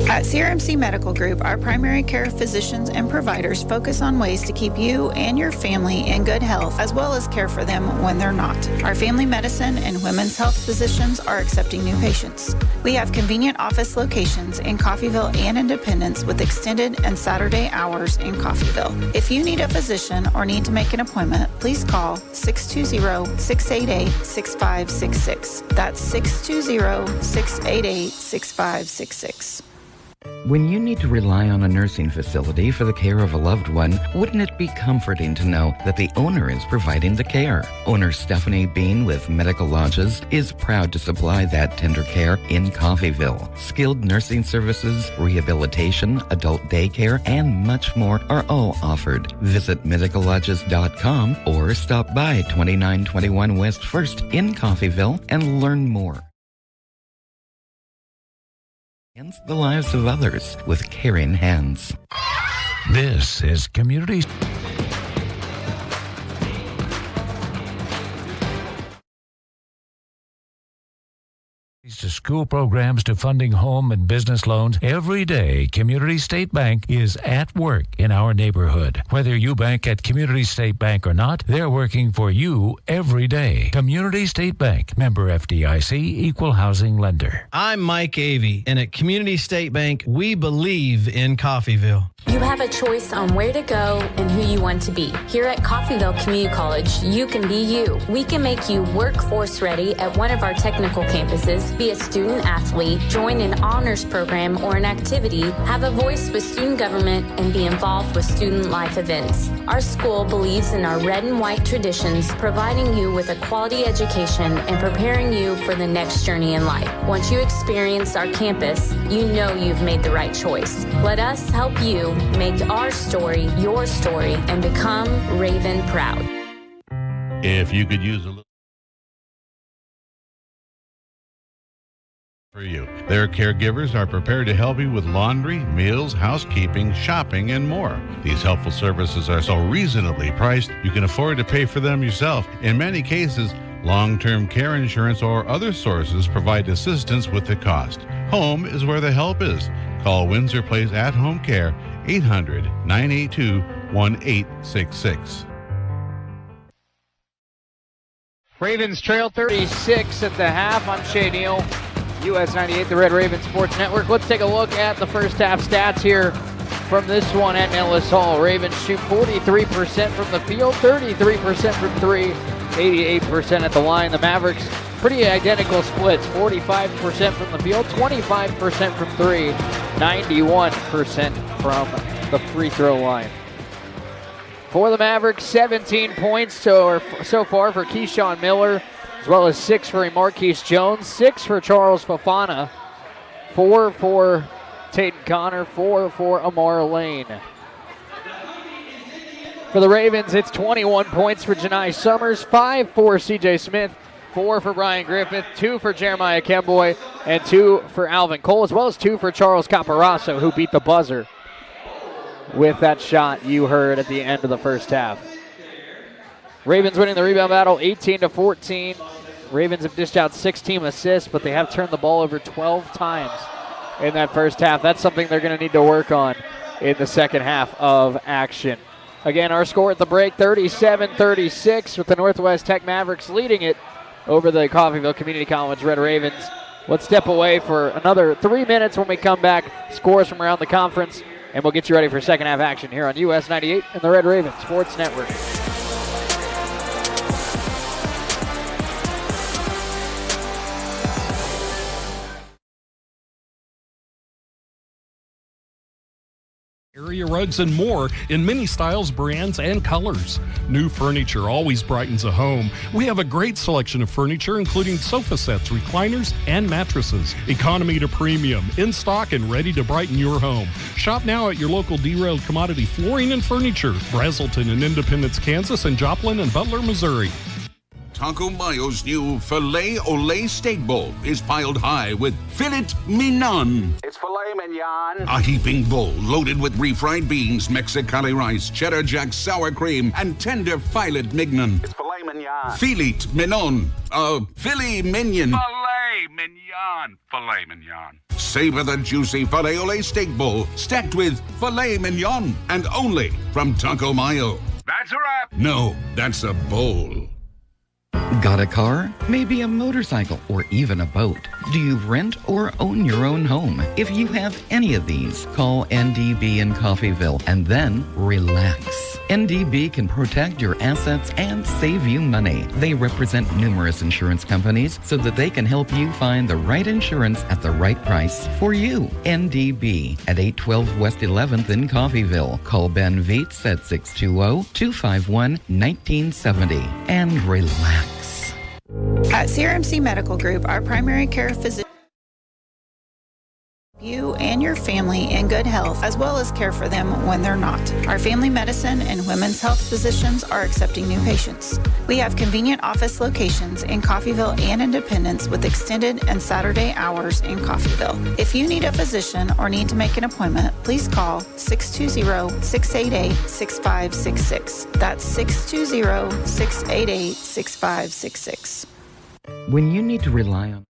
At CRMC Medical Group, our primary care physicians and providers focus on ways to keep you and your family in good health, as well as care for them when they're not. Our family medicine and women's health physicians are accepting new patients. We have convenient office locations in Coffeyville and Independence with extended and Saturday hours in Coffeyville. If you need a physician or need to make an appointment, please call 620-688-6566. That's 620-688-6566.
When you need to rely on a nursing facility for the care of a loved one, wouldn't it be comforting to know that the owner is providing the care? Owner Stephanie Bean with Medical Lodges is proud to supply that tender care in Coffeyville. Skilled nursing services, rehabilitation, adult daycare, and much more are all offered. Visit medicallodges.com or stop by 2921 West 1st in Coffeyville and learn more. The lives of others with caring hands.
This is Community To school programs to funding home and business loans, every day Community State Bank is at work in our neighborhood. Whether you bank at Community State Bank or not, they're working for you every day. Community State Bank, member FDIC, equal housing lender.
I'm Mike Avey, and at Community State Bank, we believe in Coffeyville.
You have a choice on where to go and who you want to be. Here at Coffeyville Community College, you can be you. We can make you workforce ready at one of our technical campuses, be a student athlete, join an honors program or an activity, have a voice with student government, and be involved with student life events. Our school believes in our red and white traditions, providing you with a quality education and preparing you for the next journey in life. Once you experience our campus, you know you've made the right choice. Let us help you make our story your story and become Raven proud.
If you could use a little for you. Their caregivers are prepared to help you with laundry, meals, housekeeping, shopping, and more. These helpful services are so reasonably priced, you can afford to pay for them yourself. In many cases, long-term care insurance or other sources provide assistance with the cost. Home is where the help is. Call Windsor Place At Home Care, 800-982-1866.
Ravens trail 36 at the half. I'm Shea Neal, US 98, the Red Raven Sports Network. Let's take a look at the first half stats here from this one at Nellis Hall. Ravens shoot 43% from the field, 33% from three, 88% at the line. The Mavericks, pretty identical splits, 45% from the field, 25% from three, 91% from the free throw line. For the Mavericks, 17 points so far for Keyshawn Miller, as well as 6 for Marquise Jones, 6 for Charles Fafana, 4 for Tatum Connor, 4 for Amar Lane. For the Ravens, it's 21 points for Janai Summers, 5 for CJ Smith, 4 for Brian Griffith, 2 for Jeremiah Kemboy, and 2 for Alvin Cole, as well as 2 for Charles Caparasso, who beat the buzzer with that shot you heard at the end of the first half. Ravens winning the rebound battle 18-14. Ravens have dished out 6 team assists, but they have turned the ball over 12 times in that first half. That's something they're going to need to work on in the second half of action. Again, our score at the break, 37-36, with the Northwest Tech Mavericks leading it over the Coffeyville Community College Red Ravens. Let's step away for another 3 minutes. When we come back, scores from around the conference, and we'll get you ready for second half action here on US 98 and the Red Raven Sports Network.
Area rugs and more in many styles, brands, and colors. New furniture always brightens a home. We have a great selection of furniture, including sofa sets, recliners, and mattresses. Economy to premium, in stock and ready to brighten your home. Shop now at your local Derailed Commodity Flooring and Furniture, Brazelton in Independence, Kansas, and Joplin and Butler, Missouri.
Taco Mayo's new Filet Olay Steak Bowl is piled high with filet mignon.
It's filet mignon.
A heaping bowl loaded with refried beans, Mexicali rice, cheddar jack sour cream, and tender filet mignon.
It's filet mignon.
Filet mignon. Filet mignon.
Filet mignon. Filet mignon.
Savor the juicy Filet Olay Steak Bowl stacked with filet mignon and only from Taco Mayo.
That's a wrap.
No, that's a bowl.
Got a car? Maybe a motorcycle or even a boat? Do you rent or own your own home? If you have any of these, call NDB in Coffeyville and then relax. NDB can protect your assets and save you money. They represent numerous insurance companies so that they can help you find the right insurance at the right price for you. NDB at 812 West 11th in Coffeyville. Call Ben Vietz at 620-251-1970 and relax.
At CRMC Medical Group, our primary care physician you and your family in good health, as well as care for them when they're not. Our family medicine and women's health physicians are accepting new patients. We have convenient office locations in Coffeyville and Independence with extended and Saturday hours in Coffeyville. If you need a physician or need to make an appointment, please call 620-688-6566. That's 620-688-6566.
When you need to rely on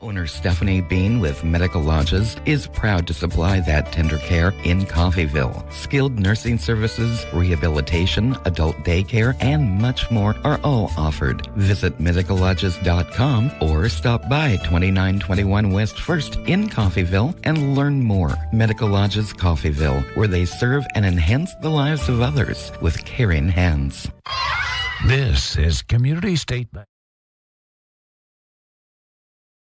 Owner Stephanie Bean with Medical Lodges is proud to supply that tender care in Coffeyville. Skilled nursing services, rehabilitation, adult daycare, and much more are all offered. Visit medicallodges.com or stop by 2921 West 1st in Coffeyville and learn more. Medical Lodges Coffeyville, where they serve and enhance the lives of others with caring hands.
This is Community State Bank.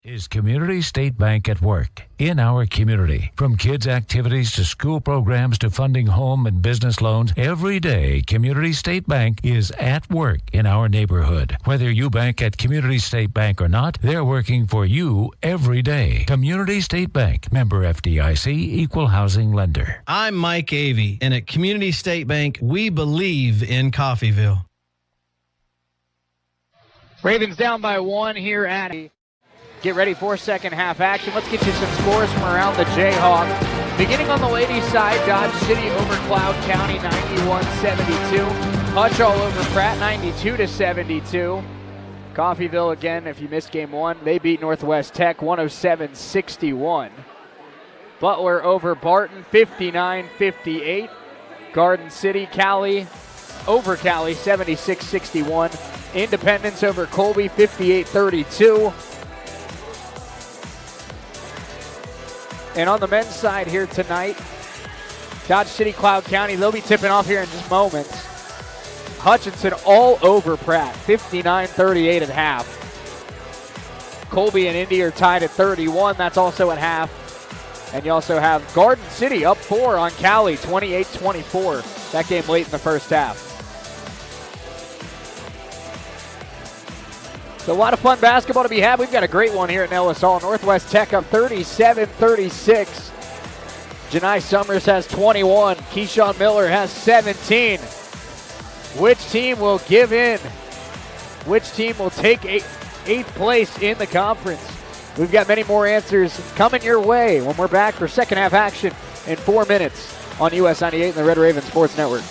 Is Community State Bank at work in our community. From kids' activities to school programs to funding home and business loans, every day Community State Bank is at work in our neighborhood. Whether you bank at Community State Bank or not, they're working for you every day. Community State Bank, member FDIC, equal housing lender.
I'm Mike Avey, and at Community State Bank, we believe in Coffeyville.
Ravens down by 1 here at Get ready for second half action. Let's get you some scores from around the Jayhawk. Beginning on the ladies' side, Dodge City over Cloud County 91-72. Hutch all over Pratt 92-72. Coffeyville again, if you missed game 1, they beat Northwest Tech 107-61. Butler over Barton 59-58. Garden City, Cali over Cali 76-61. Independence over Colby 58-32. And on the men's side here tonight, Dodge City, Cloud County, they'll be tipping off here in just moments. Hutchinson all over Pratt, 59-38 at half. Colby and Indy are tied at 31, that's also at half. And you also have Garden City up 4 on Cali, 28-24. That game late in the first half. So a lot of fun basketball to be had. We've got a great one here at Nellis Hall. Northwest Tech up 37-36. Janai Summers has 21. Keyshawn Miller has 17. Which team will give in? Which team will take eighth place in the conference? We've got many more answers coming your way when we're back for second half action in 4 minutes on US 98 and the Red Raven Sports Network.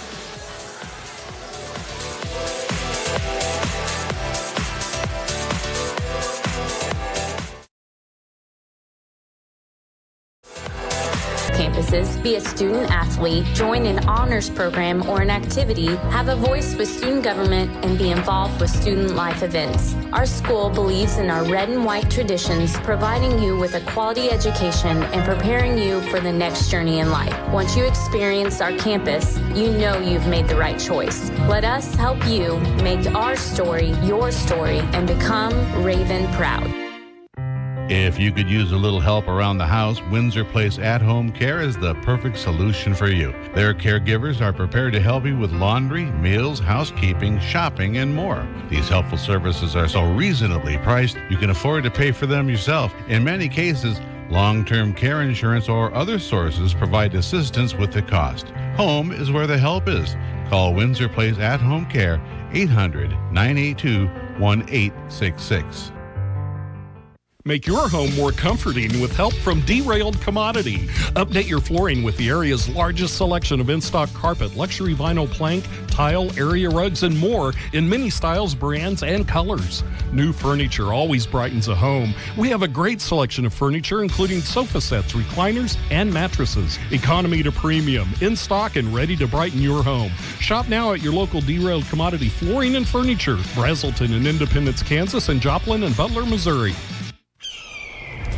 Campuses, be a student athlete, join an honors program or an activity, have a voice with student government, and be involved with student life events. Our school believes in our red and white traditions, providing you with a quality education and preparing you for the next journey in life. Once you experience our campus, you know you've made the right choice. Let us help you make our story your story and become Raven proud.
If you could use a little help around the house, Windsor Place At-Home Care is the perfect solution for you. Their caregivers are prepared to help you with laundry, meals, housekeeping, shopping, and more. These helpful services are so reasonably priced, you can afford to pay for them yourself. In many cases, long-term care insurance or other sources provide assistance with the cost. Home is where the help is. Call Windsor Place At-Home Care, 800-982-1866.
Make your home more comforting with help from Derailed Commodity. Update your flooring with the area's largest selection of in-stock carpet, luxury vinyl plank, tile, area rugs, and more in many styles, brands, and colors. New furniture always brightens a home. We have a great selection of furniture, including sofa sets, recliners, and mattresses. Economy to premium, in stock and ready to brighten your home. Shop now at your local Derailed Commodity Flooring and Furniture, Brazelton in Independence, Kansas, and Joplin and Butler, Missouri.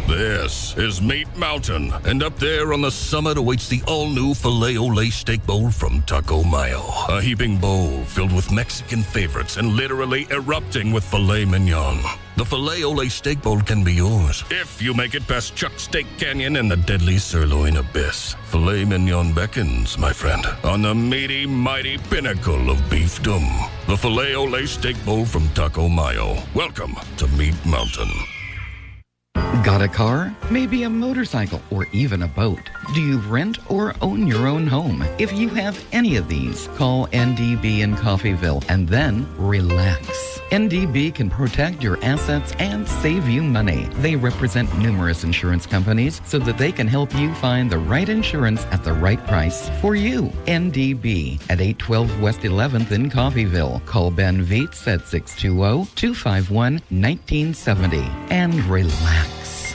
This is Meat Mountain, and up there on the summit awaits the all-new Filet-O-Lay Steak Bowl from Taco Mayo. A heaping bowl filled with Mexican favorites and literally erupting with filet mignon. The Filet-O-Lay Steak Bowl can be yours if you make it past Chuck Steak Canyon and the deadly sirloin abyss. Filet mignon beckons, my friend, on the meaty, mighty pinnacle of beefdom. The Filet-O-Lay Steak Bowl from Taco Mayo. Welcome to Meat Mountain.
Got a car? Maybe a motorcycle or even a boat? Do you rent or own your own home? If you have any of these, call NDB in Coffeyville and then relax. NDB can protect your assets and save you money. They represent numerous insurance companies so that they can help you find the right insurance at the right price for you. NDB at 812 West 11th in Coffeyville. Call Ben Vietz at 620-251-1970 and relax.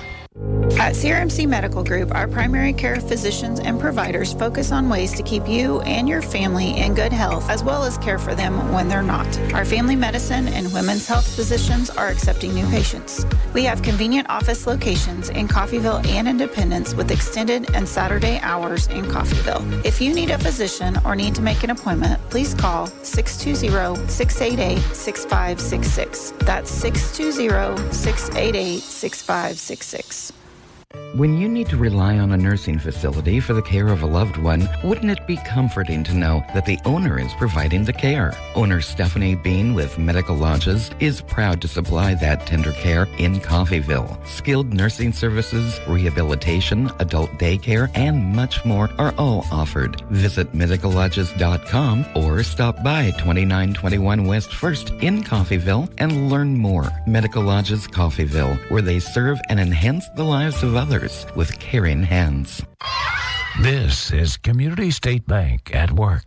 At CRMC Medical Group, our primary care physicians and providers focus on ways to keep you and your family in good health, as well as care for them when they're not. Our family medicine and women's health physicians are accepting new patients. We have convenient office locations in Coffeyville and Independence with extended and Saturday hours in Coffeyville. If you need a physician or need to make an appointment, please call 620-688-6566. That's 620-688-6566.
When you need to rely on a nursing facility for the care of a loved one, wouldn't it be comforting to know that the owner is providing the care? Owner Stephanie Bean with Medical Lodges is proud to supply that tender care in Coffeyville. Skilled nursing services, rehabilitation, adult daycare, and much more are all offered. Visit medicallodges.com or stop by 2921 West 1st in Coffeyville and learn more. Medical Lodges Coffeyville, where they serve and enhance the lives of others with caring hands.
This is Community State Bank at work.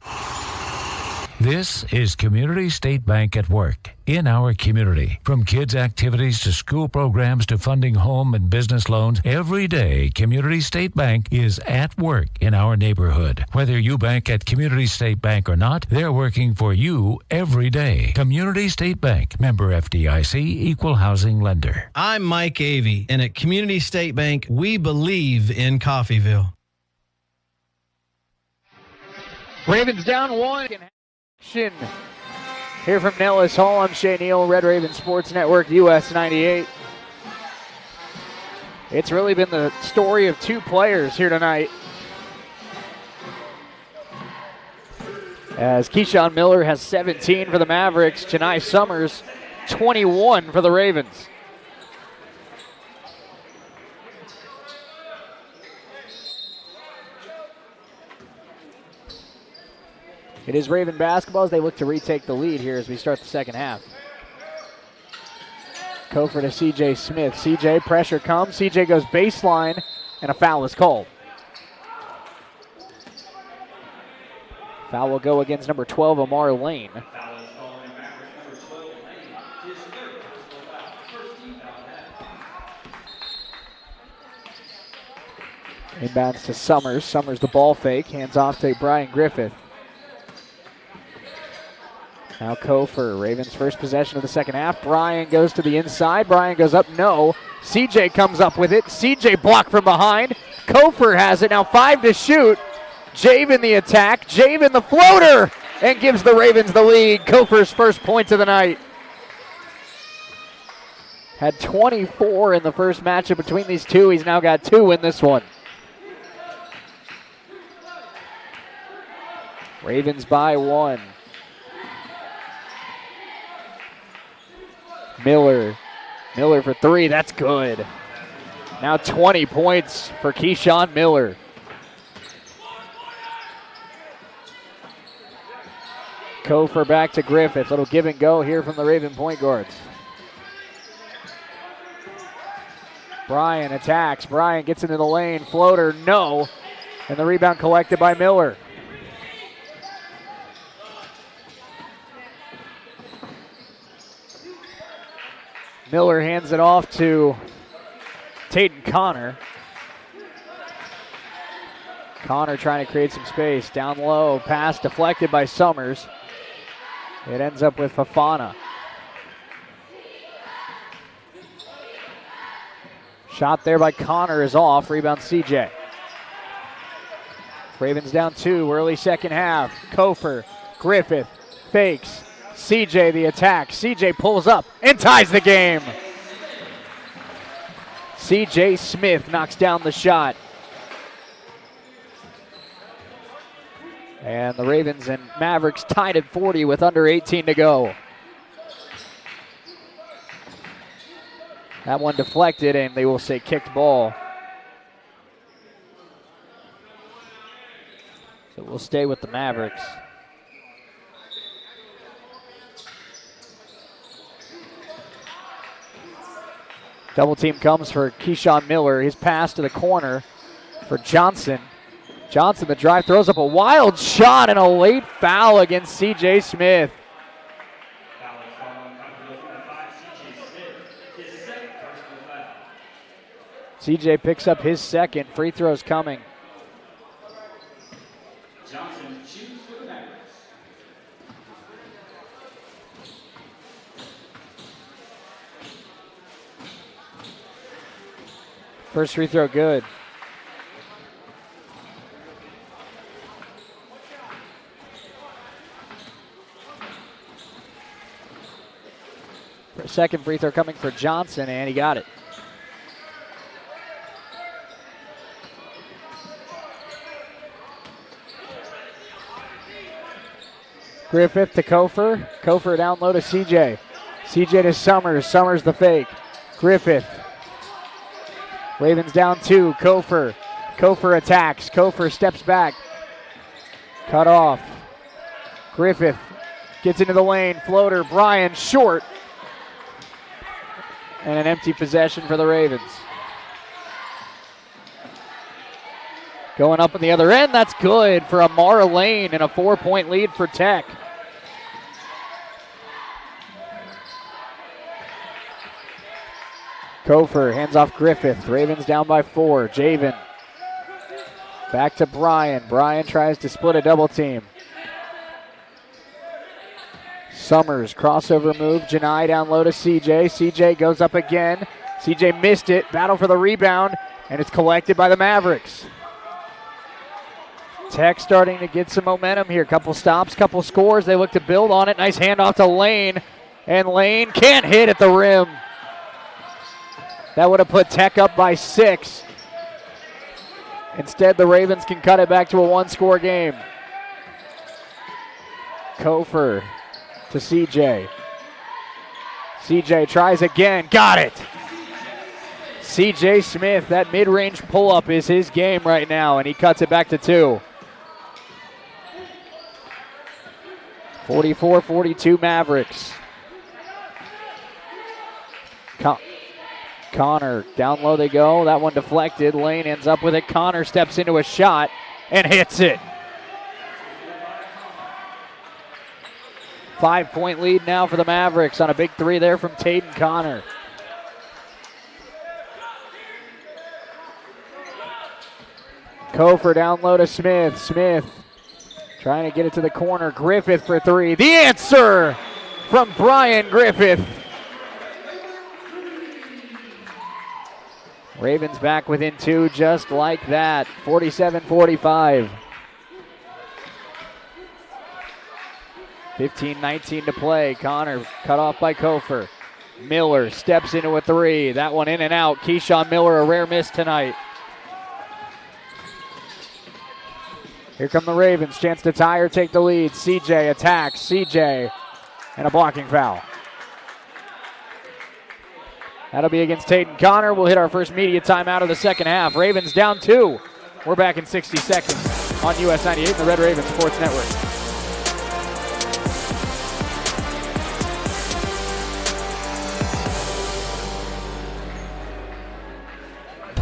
This is Community State Bank at work in our community. From kids' activities to school programs to funding home and business loans, every day Community State Bank is at work in our neighborhood. Whether you bank at Community State Bank or not, they're working for you every day. Community State Bank, member FDIC, equal housing lender.
I'm Mike Avey, and at Community State Bank, we believe in Coffeyville.
Ravens down 1. Here from Nellis Hall, I'm Shea Neal, Red Raven Sports Network, US 98. It's really been the story of two players here tonight, as Keyshawn Miller has 17 for the Mavericks, Janai Summers 21 for the Ravens. It is Raven basketball as they look to retake the lead here as we start the second half. Kofor to C.J. Smith. C.J. pressure comes. C.J. goes baseline, and a foul is called. Foul will go against number 12, Amar Lane. Inbounds to Summers. Summers the ball fake. Hands off to Brian Griffith. Now Kofor, Ravens' first possession of the second half. Brian goes to the inside. Brian goes up, no. CJ comes up with it. CJ blocked from behind. Kofor has it, now 5 to shoot. Javen the attack. Javen the floater, and gives the Ravens the lead. Kofor's first points of the night. Had 24 in the first matchup between these two. He's now got 2 in this one. Ravens by 1. Miller for 3, that's good. Now 20 points for Keyshawn Miller. Kofor back to Griffith. Little give and go here from the Raven point guards. Brian attacks. Brian gets into the lane. Floater, no. And the rebound collected by Miller. Miller hands it off to Tatum Connor. Connor trying to create some space. Down low, pass deflected by Summers. It ends up with Fafana. Shot there by Connor is off. Rebound CJ. Ravens down 2, early second half. Kofor, Griffith, fakes. CJ the attack. CJ pulls up and ties the game. CJ Smith knocks down the shot. And the Ravens and Mavericks tied at 40 with under 18 to go. That one deflected, and they will say kicked ball. So we'll stay with the Mavericks. Double team comes for Keyshawn Miller. His pass to the corner for Johnson. Johnson, the drive, throws up a wild shot and a late foul against C.J. Smith. CJ picks up his second. Free throw's coming. First free throw good. Second free throw coming for Johnson, and he got it. Griffith to Kofor. Kofor down low to CJ. CJ to Summers. Summers the fake. Griffith. Ravens down 2. Kofor. Kofor attacks. Kofor steps back. Cut off. Griffith gets into the lane. Floater. Bryan short. And an empty possession for the Ravens. Going up on the other end, that's good for Amara Lane and a 4-point lead for Tech. Kofor hands off Griffith. Ravens down by 4. Javen. Back to Bryan. Bryan tries to split a double team. Summers, crossover move. Janai down low to CJ. CJ goes up again. CJ missed it. Battle for the rebound, and it's collected by the Mavericks. Tech starting to get some momentum here. Couple stops, couple scores. They look to build on it. Nice handoff to Lane, and Lane can't hit at the rim. That would have put Tech up by 6. Instead, the Ravens can cut it back to a 1-score game. Kofor to CJ. CJ tries again. Got it. CJ Smith, that mid-range pull-up is his game right now, and he cuts it back to 2. 44-42 Mavericks. Connor, down low they go. That one deflected. Lane ends up with it. Connor steps into a shot and hits it. 5-point lead now for the Mavericks on a big 3 there from Taden Connor. Kofor down low to Smith. Smith trying to get it to the corner. Griffith for 3. The answer from Bryan Griffith. Ravens back within 2 just like that. 47-45. 15-19 to play. Connor cut off by Kofor. Miller steps into a 3. That one in and out. Keyshawn Miller, a rare miss tonight. Here come the Ravens. Chance to tie or take the lead. CJ attacks. CJ and a blocking foul. That'll be against Taden Connor. We'll hit our first media timeout of the second half. Ravens down 2. We're back in 60 seconds on US 98 and the Red Raven Sports Network.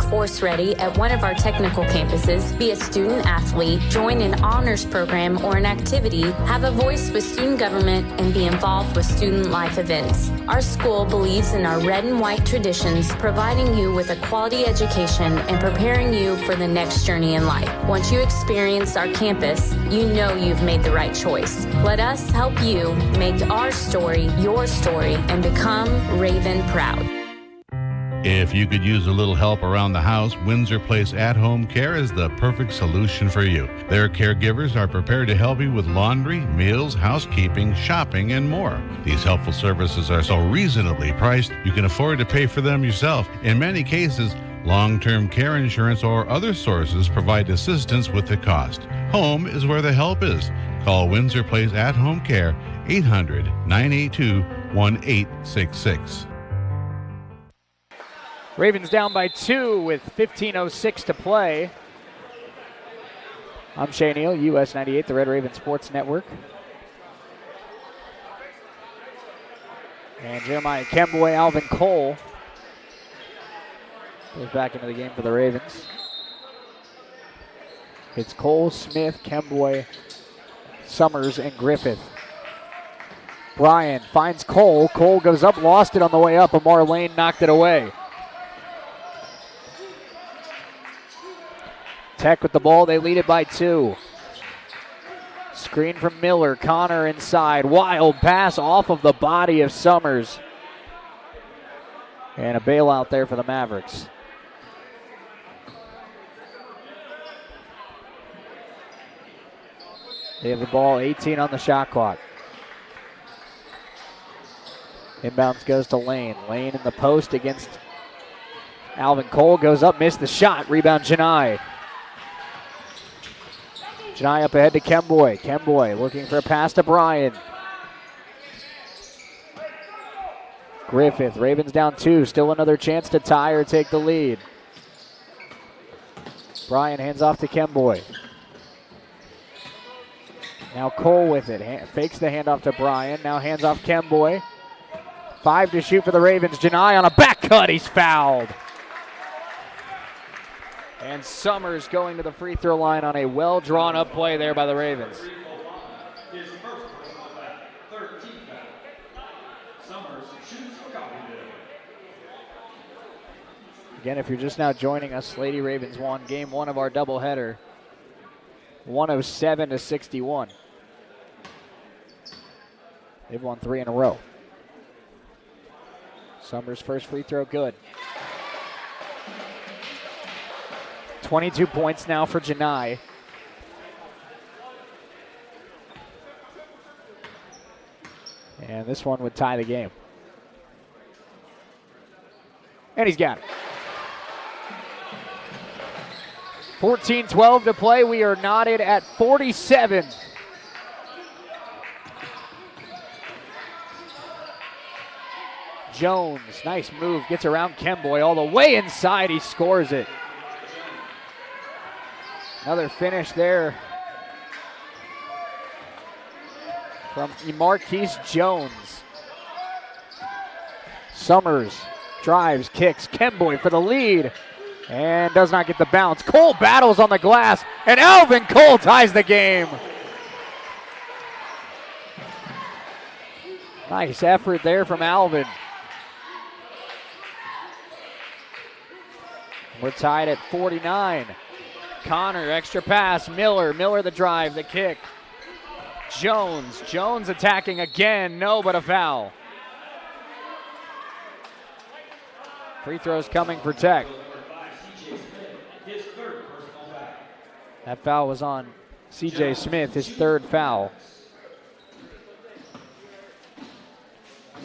Force ready at one of our technical campuses, be a student athlete, join an honors program or an activity, have a voice with student government, and be involved with student life events. Our school believes in our red and white traditions, providing you with a quality education and preparing you for the next journey in life. Once you experience our campus, you know you've made the right choice. Let us help you make our story your story and become Raven proud.
If you could use a little help around the house, Windsor Place At-Home Care is the perfect solution for you. Their caregivers are prepared to help you with laundry, meals, housekeeping, shopping, and more. These helpful services are so reasonably priced, you can afford to pay for them yourself. In many cases, long-term care insurance or other sources provide assistance with the cost. Home is where the help is. Call Windsor Place At-Home Care, 800-982-1866.
Ravens down by 2 with 15:06 to play. I'm Shane Neal, US 98, the Red Raven Sports Network. And Jeremiah Kemboy, Alvin Cole goes back into the game for the Ravens. It's Cole, Smith, Kemboy, Summers, and Griffith. Bryan finds Cole. Cole goes up, lost it on the way up. Amar Lane knocked it away. Tech with the ball, they lead it by 2. Screen from Miller, Connor inside, wild pass off of the body of Summers. And a bailout there for the Mavericks. They have the ball, 18 on the shot clock. Inbounds goes to Lane. Lane in the post against Alvin Cole. Goes up, missed the shot. Rebound, Janai. Janai up ahead to Kemboy. Kemboy looking for a pass to Bryan. Griffith, Ravens down 2. Still another chance to tie or take the lead. Bryan hands off to Kemboy. Now Cole with it. Fakes the handoff to Bryan. Now hands off Kemboy. 5 to shoot for the Ravens. Janai on a back cut. He's fouled. And Summers going to the free throw line on a well drawn up play there by the Ravens. Again, if you're just now joining us, Lady Ravens won game 1 of our doubleheader, 107 to 61. They've won 3 in a row. Summers' first free throw good. 22 points now for Janai. And this one would tie the game. And he's got it. 14-12 to play. We are knotted at 47. Jones, nice move, gets around Kemboy all the way inside. He scores it. Another finish there from Marquise Jones. Summers drives, kicks, Kemboy for the lead, and does not get the bounce. Cole battles on the glass, and Alvin Cole ties the game. Nice effort there from Alvin. We're tied at 49. Connor, extra pass. Miller the drive, the kick. Jones attacking again. No, but a foul. Free throws coming for Tech. That foul was on C.J. Smith, his 3rd foul.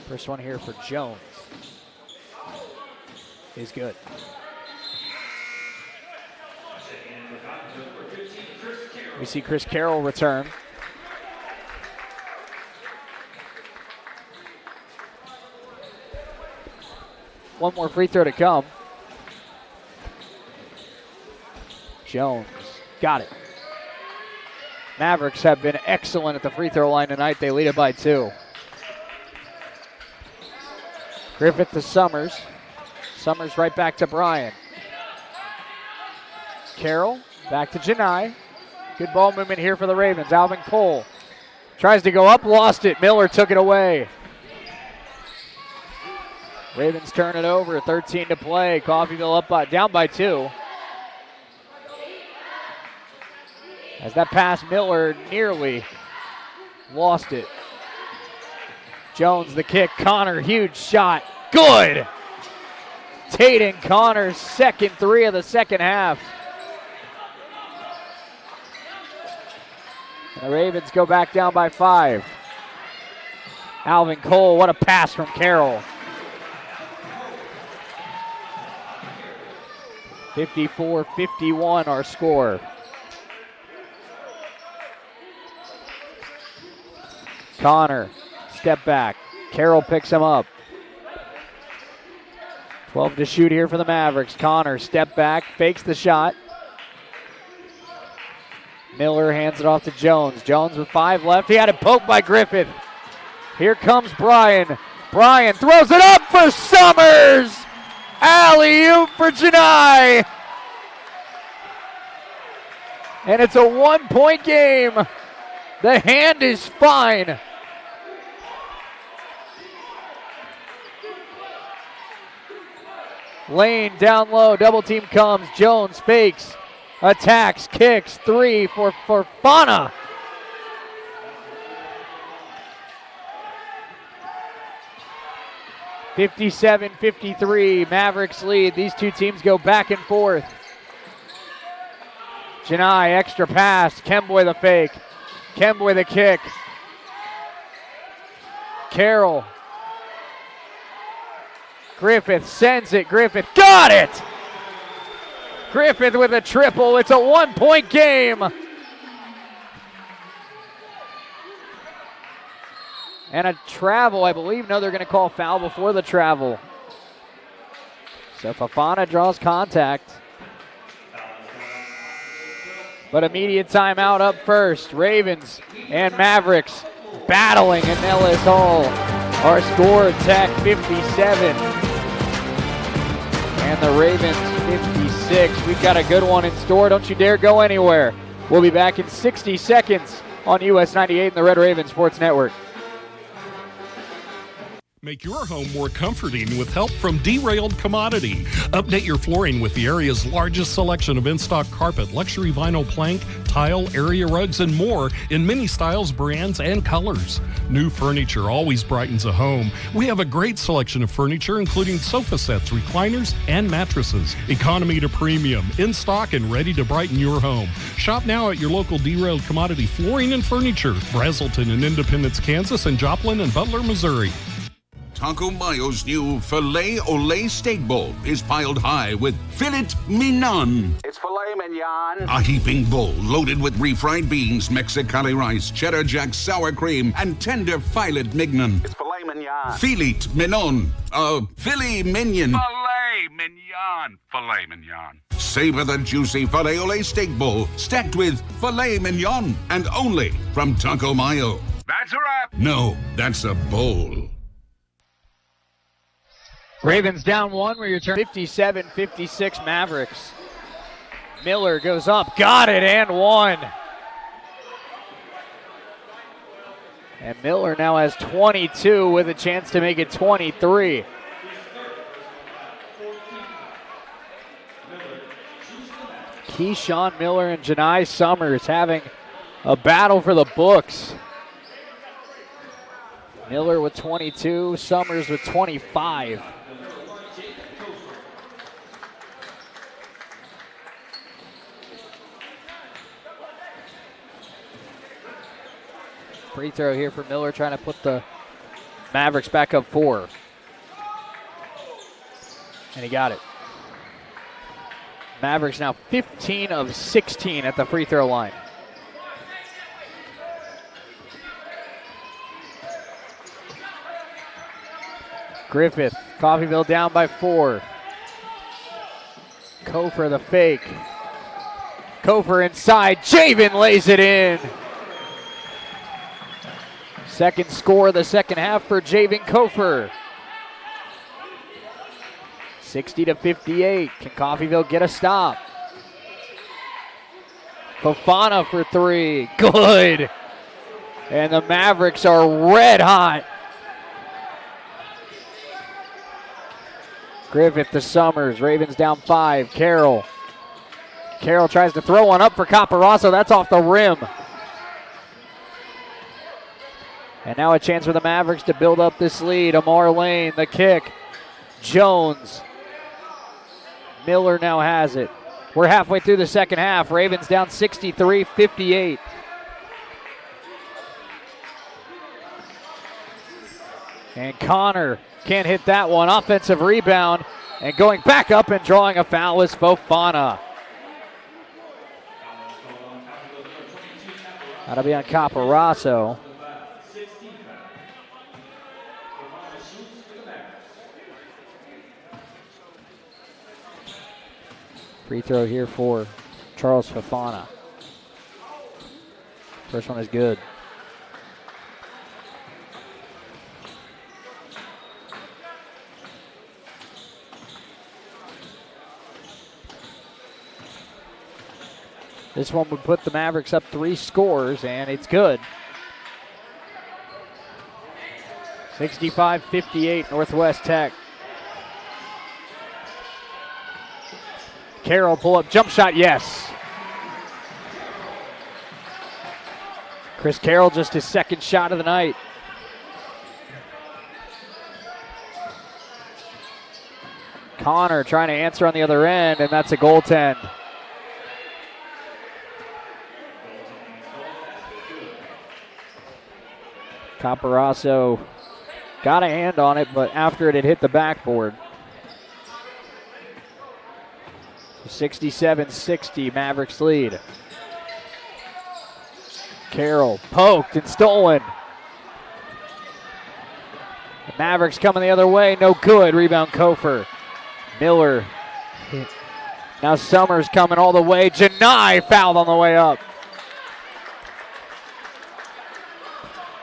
First one here for Jones is good. We see Chris Carroll return. One more free throw to come. Jones got it. Mavericks have been excellent at the free throw line tonight. They lead it by 2. Griffith to Summers. Summers right back to Bryan. Carroll back to Janai. Good ball movement here for the Ravens. Alvin Cole tries to go up, lost it. Miller took it away. Ravens turn it over, 13 to play. Coffeyville down by 2. As that pass, Miller nearly lost it. Jones the kick, Connor, huge shot, good! Tatum Connor's second 3 of the second half. And the Ravens go back down by 5. Alvin Cole, what a pass from Carroll. 54-51 our score. Connor, step back. Carroll picks him up. 12 to shoot here for the Mavericks. Connor, step back, fakes the shot. Miller hands it off to Jones. Jones with 5 left. He had it poked by Griffith. Here comes Bryan. Bryan throws it up for Summers. Alley-oop for Janai. And it's a 1-point game. The hand is fine. Lane down low. Double team comes. Jones fakes. attacks, kicks, three for Fofana. (57-53), Mavericks lead. These two teams go back and forth. Janai, extra pass. Kemboy the fake. Kemboy the kick. Carroll. Griffith sends it. Griffith got it! Griffith with a triple. It's a 1-point game. And a travel, I believe. No, they're going to call foul before the travel. So Fofana draws contact. But immediate timeout up first. Ravens and Mavericks battling in Ellis Hall. Our score, Tech 57. And the Ravens 56. We've got a good one in store. Don't you dare go anywhere. We'll be back in 60 seconds on US 98 and the Red Raven Sports Network.
Make your home more comforting with help from Derailed Commodity. Update your flooring with the area's largest selection of in-stock carpet, luxury vinyl plank, tile, area rugs, and more in many styles, brands, and colors. New furniture always brightens a home. We have a great selection of furniture, including sofa sets, recliners, and mattresses. Economy to premium, in stock and ready to brighten your home. Shop now at your local Derailed Commodity Flooring and Furniture, Brazelton in Independence, Kansas, and Joplin and Butler, Missouri.
Taco Mayo's new Filet Olé Steak Bowl is piled high with filet mignon.
It's filet mignon.
A heaping bowl loaded with refried beans, Mexicali rice, cheddar jack sour cream, and tender filet mignon.
It's filet mignon.
Filet mignon. Filet mignon.
Filet mignon. Filet mignon.
Savor the juicy Filet Olé Steak Bowl stacked with filet mignon and only from Taco Mayo.
That's a wrap.
No, that's a bowl.
Ravens down one. We return 57-56 Mavericks. Miller goes up, got it, and one. And Miller now has 22 with a chance to make it 23. Keyshawn Miller and Janai Summers having a battle for the books. Miller with 22, Summers with 25. Free throw here for Miller, trying to put the Mavericks back up 4. And he got it. Mavericks now 15 of 16 at the free throw line. Griffith, Coffeyville down by 4. Kofor the fake. Kofor inside, Javen lays it in. Second score of the second half for Javen Kofor. 60-58. Can Coffeyville get a stop? Fofana for 3. Good. And the Mavericks are red hot. Griffith to Summers. Ravens down 5. Carroll. Carroll tries to throw one up for Caparazzo. That's off the rim. And now a chance for the Mavericks to build up this lead. Amar Lane, the kick. Jones. Miller now has it. We're halfway through the second half. Ravens down 63-58. And Connor can't hit that one. Offensive rebound. And going back up and drawing a foul is Fofana. That'll be on Caparazzo. Free throw here for Charles Fofana. First one is good. This one would put the Mavericks up 3 scores, and it's good. 65-58 Northwest Tech. Carroll pull up jump shot, yes. Chris Carroll, just his second shot of the night. Connor trying to answer on the other end, and that's a goaltend. Caporasso got a hand on it, but after it had hit the backboard. 67-60, Mavericks lead. Carroll poked and stolen. The Mavericks coming the other way, no good. Rebound Kofer. Miller. Now Summers coming all the way. Janai fouled on the way up.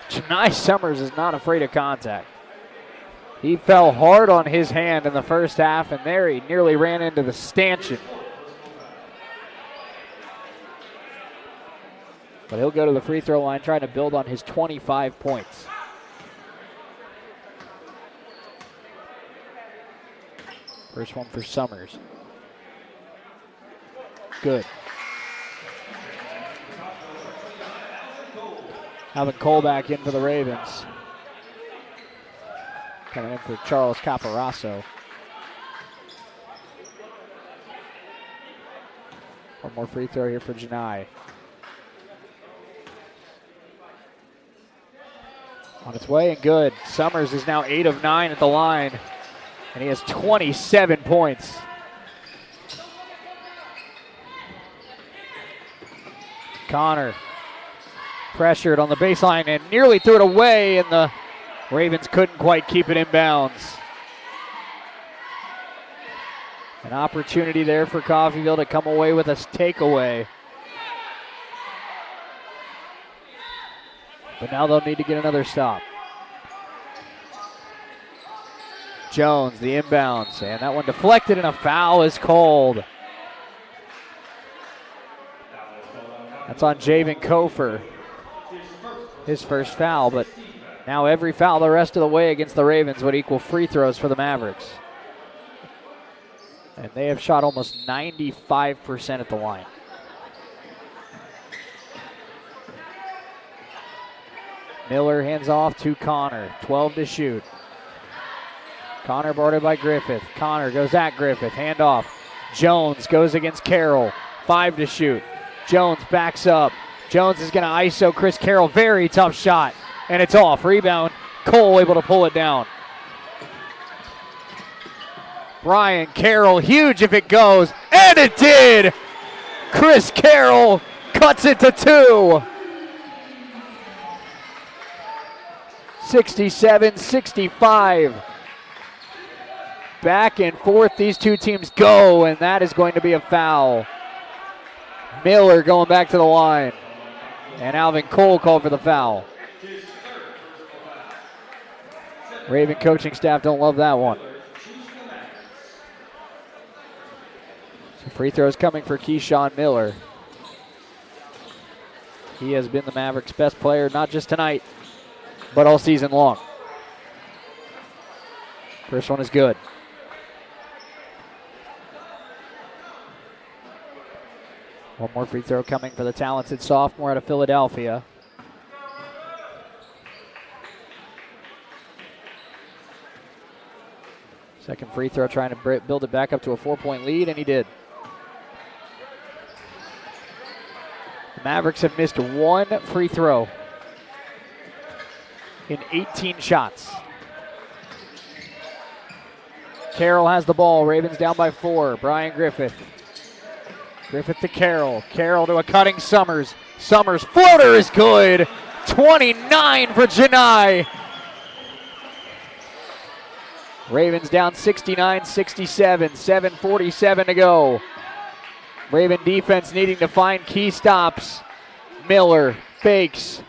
Janai Summers is not afraid of contact. He fell hard on his hand in the first half, and there he nearly ran into the stanchion. But he'll go to the free throw line trying to build on his 25 points. First one for Summers. Good. Alvin Cole back in for the Ravens. Coming in for Charles Caporasso. One more free throw here for Janai. On its way and good. Summers is now 8 of 9 at the line, and he has 27 points. Connor pressured on the baseline and nearly threw it away, and the Ravens couldn't quite keep it in bounds. An opportunity there for Coffeyville to come away with a takeaway. But now they'll need to get another stop. Jones, the inbounds, and that one deflected, and a foul is called. That's on Javen Kofer. His first foul, but now every foul the rest of the way against the Ravens would equal free throws for the Mavericks. And they have shot almost 95% at the line. Miller hands off to Connor. 12 to shoot. Connor guarded by Griffith. Connor goes at Griffith. Hand off. Jones goes against Carroll. 5 to shoot. Jones backs up. Jones is going to ISO Chris Carroll. Very tough shot. And it's off. Rebound. Cole able to pull it down. Brian Carroll, huge if it goes. And it did! Chris Carroll cuts it to 2. 67-65. Back and forth these two teams go, and that is going to be a foul. Miller going back to the line. And Alvin Cole called for the foul. Raven coaching staff don't love that one. So free throws coming for Keyshawn Miller. He has been the Mavericks' best player, not just tonight, but all season long. First one is good. One more free throw coming for the talented sophomore out of Philadelphia. Second free throw trying to build it back up to a 4-point lead, and he did. The Mavericks have missed one free throw in 18 shots. Carroll has the ball. Ravens down by 4. Brian Griffith. Griffith to Carroll. Carroll to a cutting Summers. Summers floater is good. 29 for Janai. Ravens down 69-67. 7:47 to go. Raven defense needing to find key stops. Miller fakes.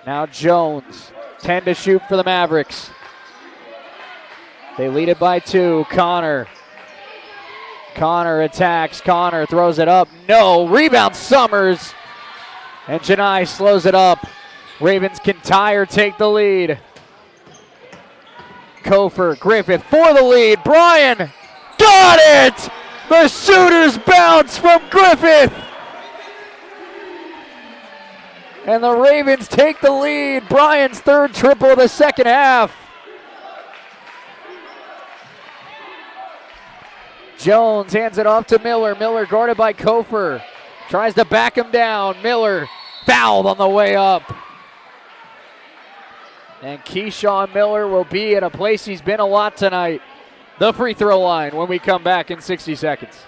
Now Jones. 10 to shoot for the Mavericks. They lead it by 2. Connor. Connor attacks. Connor throws it up. No. Rebound Summers. And Janai slows it up. Ravens can tie or take the lead. Kofer, Griffith for the lead. Brian got it! The shooter's bounce from Griffith. And the Ravens take the lead. Bryant's third triple of the second half. Jones hands it off to Miller. Miller guarded by Kofer. Tries to back him down. Miller fouled on the way up. And Keyshawn Miller will be at a place he's been a lot tonight. The free throw line when we come back in 60 seconds.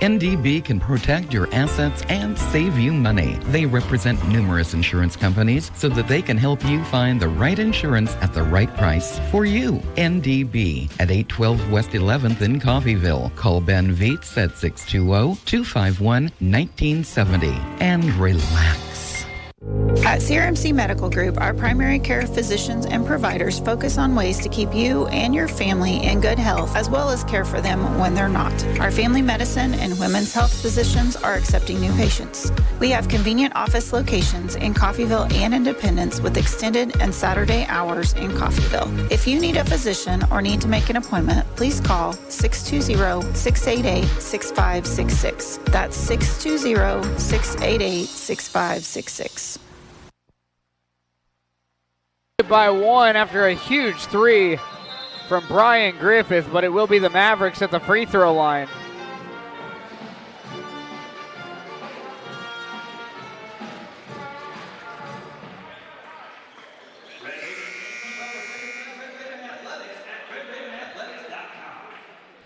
NDB can protect your assets and save you money. They represent numerous insurance companies so that they can help you find the right insurance at the right price for you. NDB at 812 West 11th in Coffeyville. Call Ben Vietz at 620-251-1970 and relax.
At CRMC Medical Group, our primary care physicians and providers focus on ways to keep you and your family in good health, as well as care for them when they're not. Our family medicine and women's health physicians are accepting new patients. We have convenient office locations in Coffeyville and Independence with extended and Saturday hours in Coffeyville. If you need a physician or need to make an appointment, please call 620-688-6566. That's 620-688-6566.
By one after a huge three from Brian Griffith, but it will be the Mavericks at the free throw line.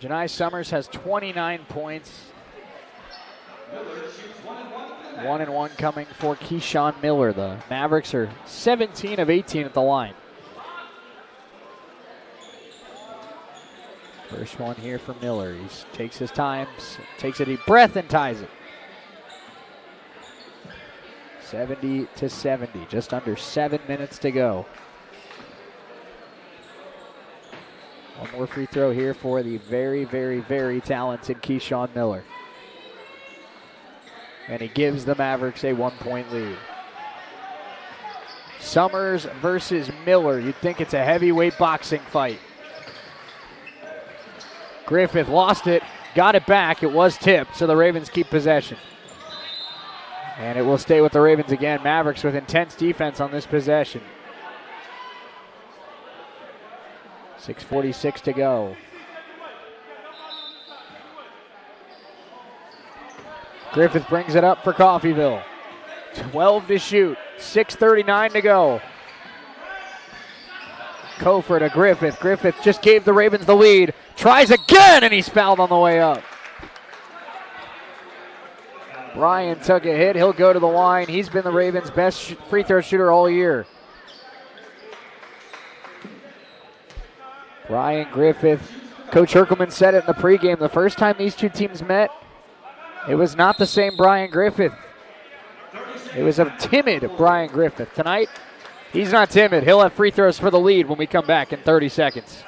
Janai Summers has 29 points. 1-1 coming for Keyshawn Miller. The Mavericks are 17 of 18 at the line. First one here for Miller. He takes his time, takes a deep breath, and ties it. 70-70, just under 7 minutes to go. One more free throw here for the very, very, very talented Keyshawn Miller. And he gives the Mavericks a 1-point lead. Summers versus Miller. You'd think it's a heavyweight boxing fight. Griffith lost it, got it back. It was tipped, so the Ravens keep possession. And it will stay with the Ravens again. Mavericks with intense defense on this possession. 6:46 to go. Griffith brings it up for Coffeyville. 12 to shoot, 6:39 to go. Kofor to Griffith. Griffith just gave the Ravens the lead. Tries again, and he's fouled on the way up. Ryan took a hit. He'll go to the line. He's been the Ravens' best free throw shooter all year. Brian Griffith. Coach Herkelman said it in the pregame. The first time these two teams met, it was not the same Brian Griffith. It was a timid Brian Griffith. Tonight, he's not timid. He'll have free throws for the lead when we come back in 30 seconds.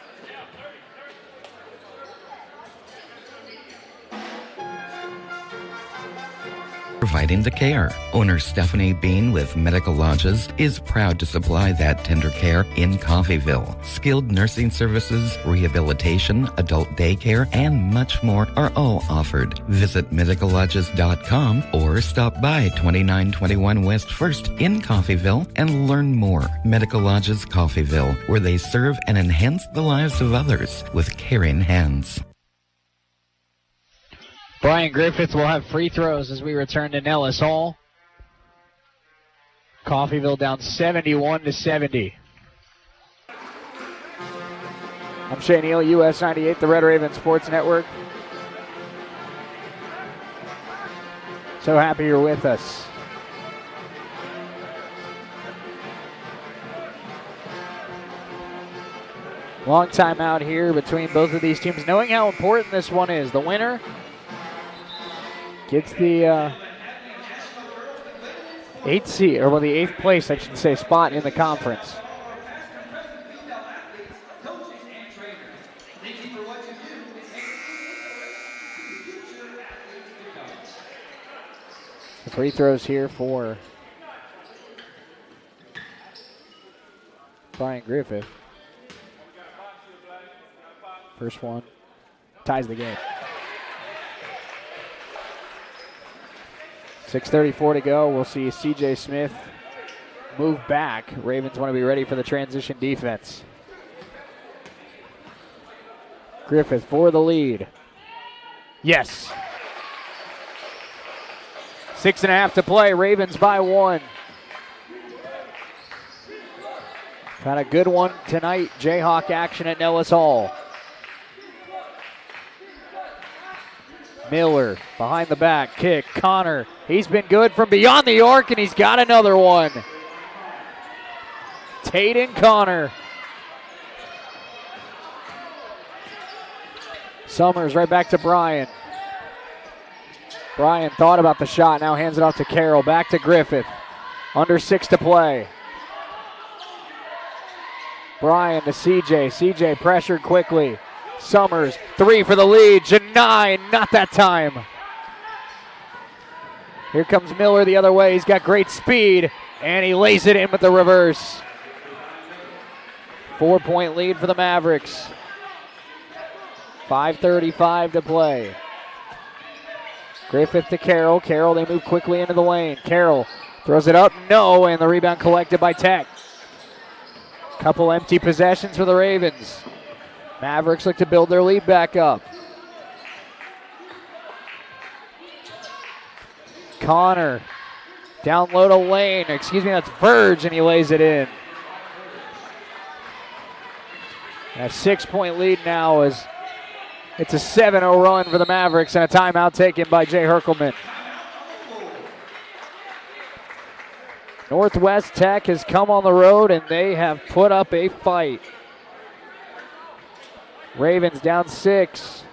Providing the care. Owner Stephanie Bean with Medical Lodges is proud to supply that tender care in Coffeyville. Skilled nursing services, rehabilitation, adult daycare, and much more are all offered. Visit medicallodges.com or stop by 2921 West 1st in Coffeyville and learn more. Medical Lodges Coffeyville, where they serve and enhance the lives of others with caring hands.
Brian Griffith will have free throws as we return to Nellis Hall. Coffeyville down 71-70. I'm Shane Neal, US 98, the Red Raven Sports Network. So happy you're with us. Long time out here between both of these teams, knowing how important this one is. The winner gets the eighth seed, or well, the eighth place, I should say, spot in the conference. The free throws here for Brian Griffith. First one. Ties the game. 6:34 to go. We'll see C.J. Smith move back. Ravens want to be ready for the transition defense. Griffith for the lead. Yes. 6.5 to play. Ravens by 1. Got a good one tonight. Jayhawk action at Nellis Hall. Miller behind the back. Kick. Connor. He's been good from beyond the arc, and he's got another one. Taden Connor. Summers right back to Brian. Brian thought about the shot, now hands it off to Carroll. Back to Griffith. Under 6 to play. Brian to CJ. CJ pressured quickly. Summers, 3 for the lead. Janai, not that time. Here comes Miller the other way. He's got great speed, and he lays it in with the reverse. 4-point lead for the Mavericks. 5:35 to play. Griffith to Carroll. Carroll, they move quickly into the lane. Carroll throws it up, no, and the rebound collected by Tech. Couple empty possessions for the Ravens. Mavericks look to build their lead back up. Connor down low to Lane. Excuse me, that's Verge, and he lays it in. A 6-point lead now as it's a 7-0 run for the Mavericks and a timeout taken by Jay Herkelman. Northwest Tech has come on the road and they have put up a fight. Ravens down 6.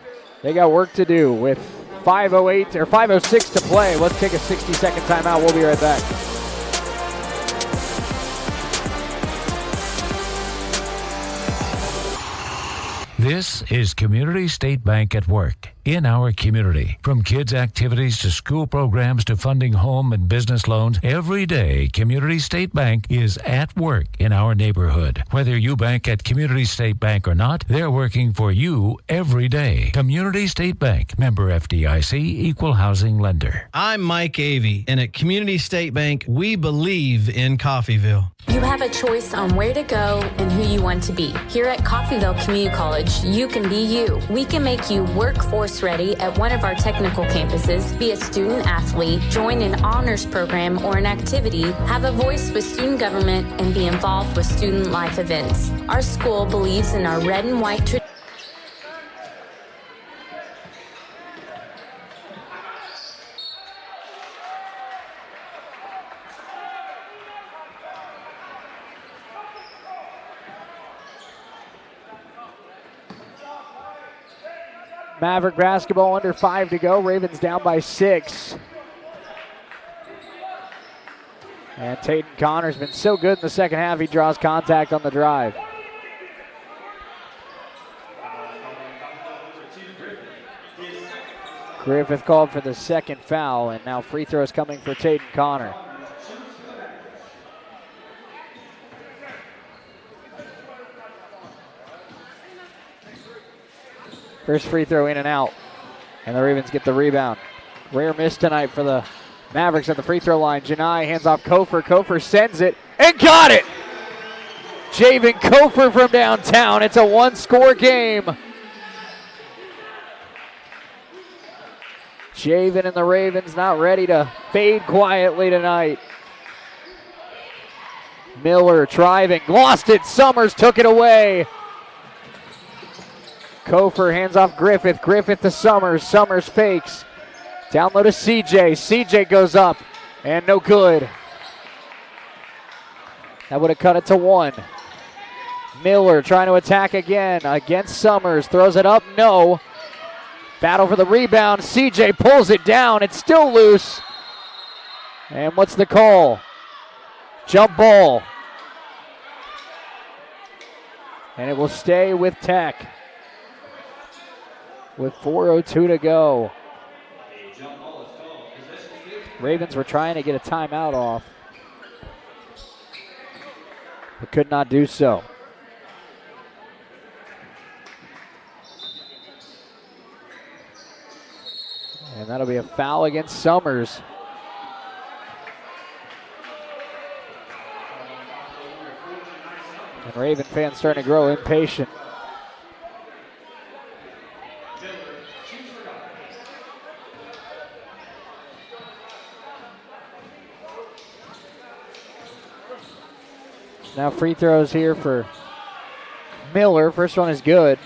They got work to do with 5:08 or 5:06 to play. Let's take a 60-second timeout. We'll be right back.
This is Community State Bank at Work in our community. From kids' activities to school programs to funding home and business loans, every day Community State Bank is at work in our neighborhood. Whether you bank at Community State Bank or not, they're working for you every day. Community State Bank, member FDIC, equal housing lender.
I'm Mike Avey, and at Community State Bank, we believe in Coffeyville.
You have a choice on where to go and who you want to be. Here at Coffeyville Community College, you can be you. We can make you workforce ready at one of our technical campuses, be a student athlete, join an honors program or an activity, have a voice with student government, and be involved with student life events. Our school believes in our red and white tradition.
Maverick basketball, under 5 to go. Ravens down by 6. And Taden Connor's been so good in the second half, he draws contact on the drive. Griffith called for the second foul, and now free throws coming for Taden Connor. First free throw in and out, and the Ravens get the rebound. Rare miss tonight for the Mavericks at the free throw line. Janai hands off Kofer. Kofer sends it and got it. Javen Kofer from downtown. It's a one-score game. Javen and the Ravens not ready to fade quietly tonight. Miller driving, lost it. Summers took it away. Kofer hands off Griffith. Griffith to Summers. Summers fakes. Down low to CJ. CJ goes up and no good. That would have cut it to 1. Miller trying to attack again against Summers. Throws it up. No. Battle for the rebound. CJ pulls it down. It's still loose. And what's the call? Jump ball. And it will stay with Tech. With 4:02 to go. Ravens were trying to get a timeout off. but could not do so. And that'll be a foul against Summers. And Raven fans starting to grow impatient. Now free throws here for Miller. First one is good.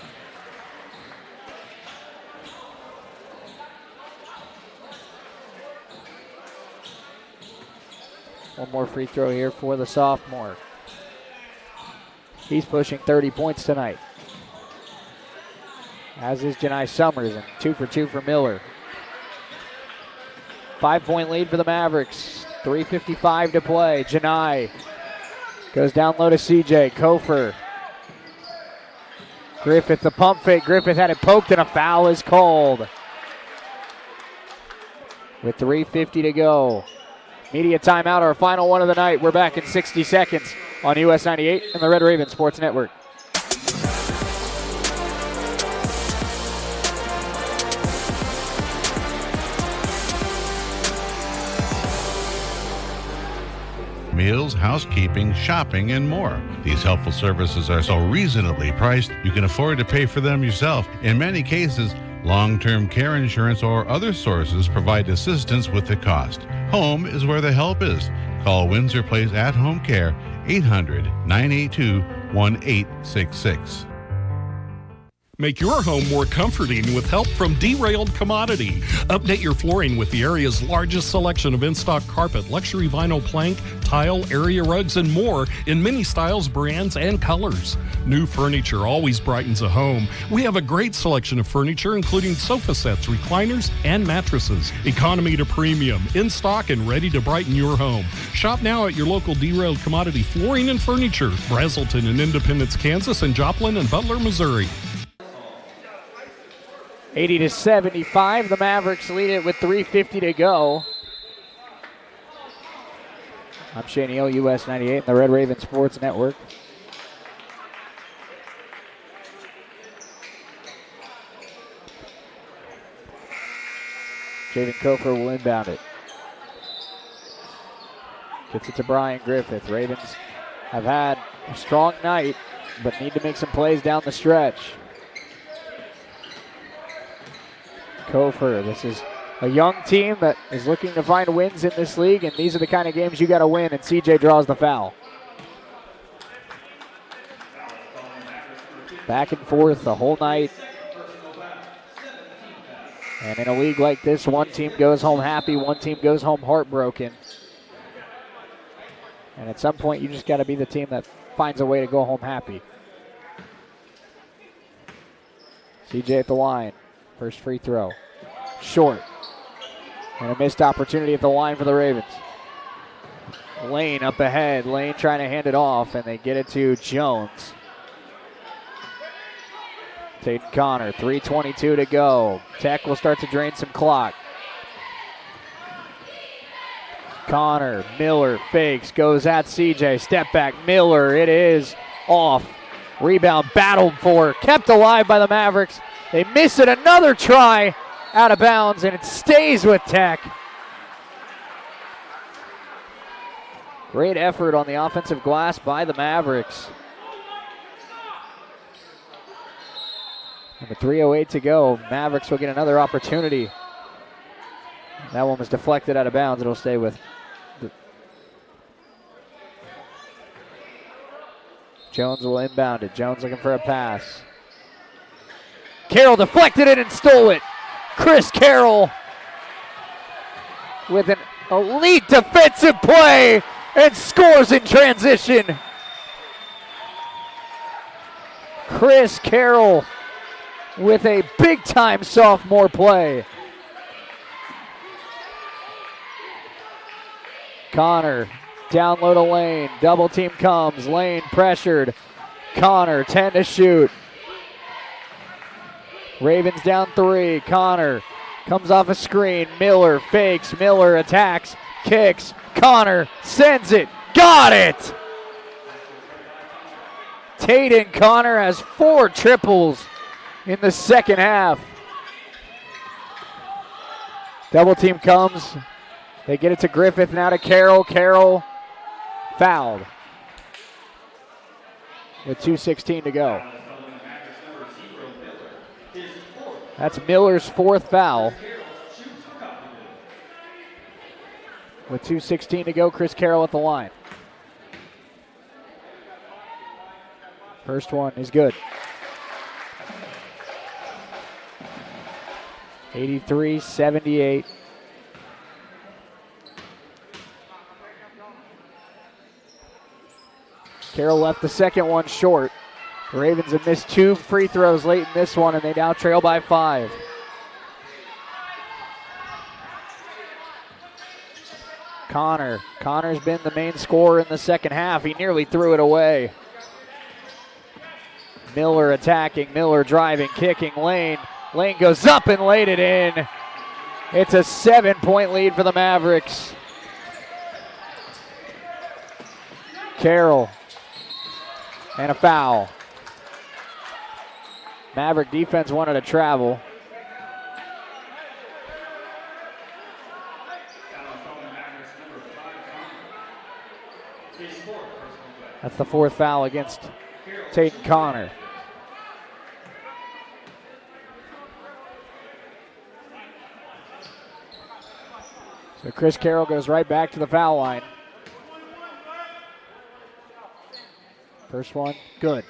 One more free throw here for the sophomore. He's pushing 30 points tonight. As is Janai Summers, and 2 for 2 for Miller. 5-point lead for the Mavericks. 3:55 to play. Janai goes down low to CJ. Kofer. Griffith, the pump fake. Griffith had it poked, and a foul is called. With 3:50 to go. Media timeout, our final one of the night. We're back in 60 seconds on US 98 and the Red Raven Sports Network.
Meals, housekeeping, shopping, and more. These helpful services are so reasonably priced, you can afford to pay for them yourself. In many cases, long-term care insurance or other sources provide assistance with the cost. Home is where the help is. Call Windsor Place At Home Care, 800-982-1866.
Make your home more comforting with help from Derailed Commodity. Update your flooring with the area's largest selection of in-stock carpet, luxury vinyl plank, tile, area rugs, and more in many styles, brands, and colors. New furniture always brightens a home. We have a great selection of furniture, including sofa sets, recliners, and mattresses. Economy to premium, in stock and ready to brighten your home. Shop now at your local Derailed Commodity Flooring and Furniture, Brazelton in Independence, Kansas, and Joplin and Butler, Missouri.
80-75, the Mavericks lead it with 3:50 to go. I'm Shane Eel, US 98 and the Red Raven Sports Network. Jaden Kofer will inbound it. Gets it to Brian Griffith. Ravens have had a strong night, but need to make some plays down the stretch. Kofer, this is a young team that is looking to find wins in this league, and these are the kind of games you got to win, and CJ draws the foul. Back and forth the whole night. And in a league like this, one team goes home happy, one team goes home heartbroken. And at some point, you just got to be the team that finds a way to go home happy. CJ at the line. First free throw. Short. And a missed opportunity at the line for the Ravens. Lane up ahead. Lane trying to hand it off, and they get it to Jones. Tatum Connor, 3:22 to go. Tech will start to drain some clock. Connor, Miller fakes, goes at CJ. Step back, Miller, it is off. Rebound battled for, kept alive by the Mavericks. They miss it, another try out of bounds, and it stays with Tech. Great effort on the offensive glass by the Mavericks. And with 3:08 to go, Mavericks will get another opportunity. That one was deflected out of bounds. It'll stay with Jones will inbound it. Jones looking for a pass. Carroll deflected it and stole it. Chris Carroll with an elite defensive play and scores in transition. Chris Carroll with a big-time sophomore play. Connor down low to Lane. Double team comes. Lane pressured. Connor 10 to shoot. Ravens down 3. Connor comes off a screen. Miller fakes. Miller attacks. Kicks. Connor sends it. Got it! Taden Connor has 4 triples in the second half. Double team comes. They get it to Griffith, now to Carroll. Carroll fouled with 2:16 to go. That's Miller's 4th foul. With 2:16 to go, Chris Carroll at the line. First one is good. 83-78. Carroll left the second one short. The Ravens have missed 2 free throws late in this one, and they now trail by 5. Connor's been the main scorer in the second half. He nearly threw it away. Miller attacking, Miller driving, kicking, Lane. Lane goes up and laid it in. It's a 7-point lead for the Mavericks. Carroll. And a foul. Maverick defense wanted to travel. That's the 4th foul against Taden Connor. So Chris Carroll goes right back to the foul line. First one, good.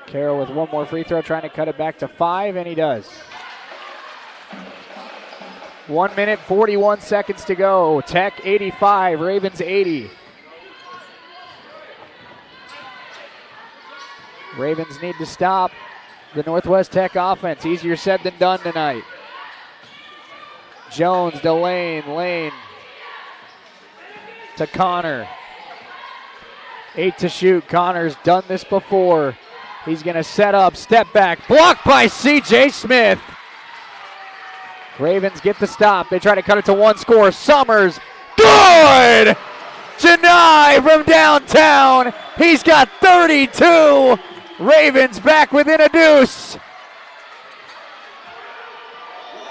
Carroll with one more free throw, trying to cut it back to 5, and he does. 1 minute, 41 seconds to go. Tech 85, Ravens 80. Ravens need to stop the Northwest Tech offense. Easier said than done tonight. Jones to Lane. Lane to Connor. 8 to shoot. Connor's done this before. He's going to set up, step back, blocked by C.J. Smith. Ravens get the stop. They try to cut it to 1 score. Summers, good! Janai from downtown. He's got 32. Ravens back within a deuce.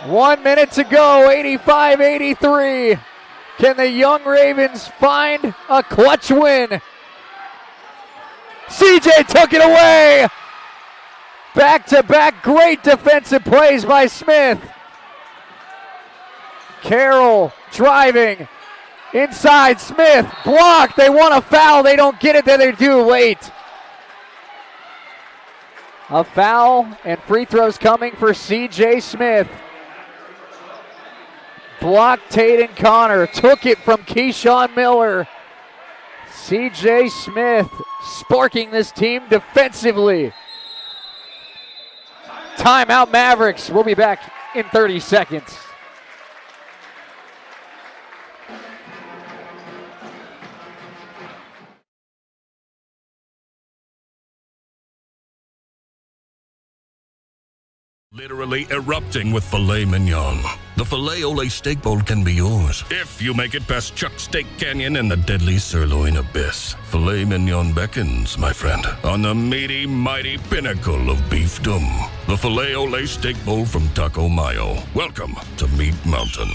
1 minute to go, 85-83. Can the young Ravens find a clutch win? CJ took it away. Back-to-back great defensive plays by Smith. Carroll driving. Inside, Smith blocked. They want a foul. They don't get it, then they do late. A foul and free throws coming for C.J. Smith. Blocked Taden Connor. Took it from Keyshawn Miller. C.J. Smith sparking this team defensively. Timeout Mavericks. We'll be back in 30 seconds.
Literally erupting with filet mignon. The Filet Ole Steak Bowl can be yours if you make it past Chuck Steak Canyon and the deadly sirloin abyss. Filet mignon beckons, my friend, on the meaty, mighty pinnacle of beefdom. The Filet Ole Steak Bowl from Taco Mayo. Welcome to Meat Mountain.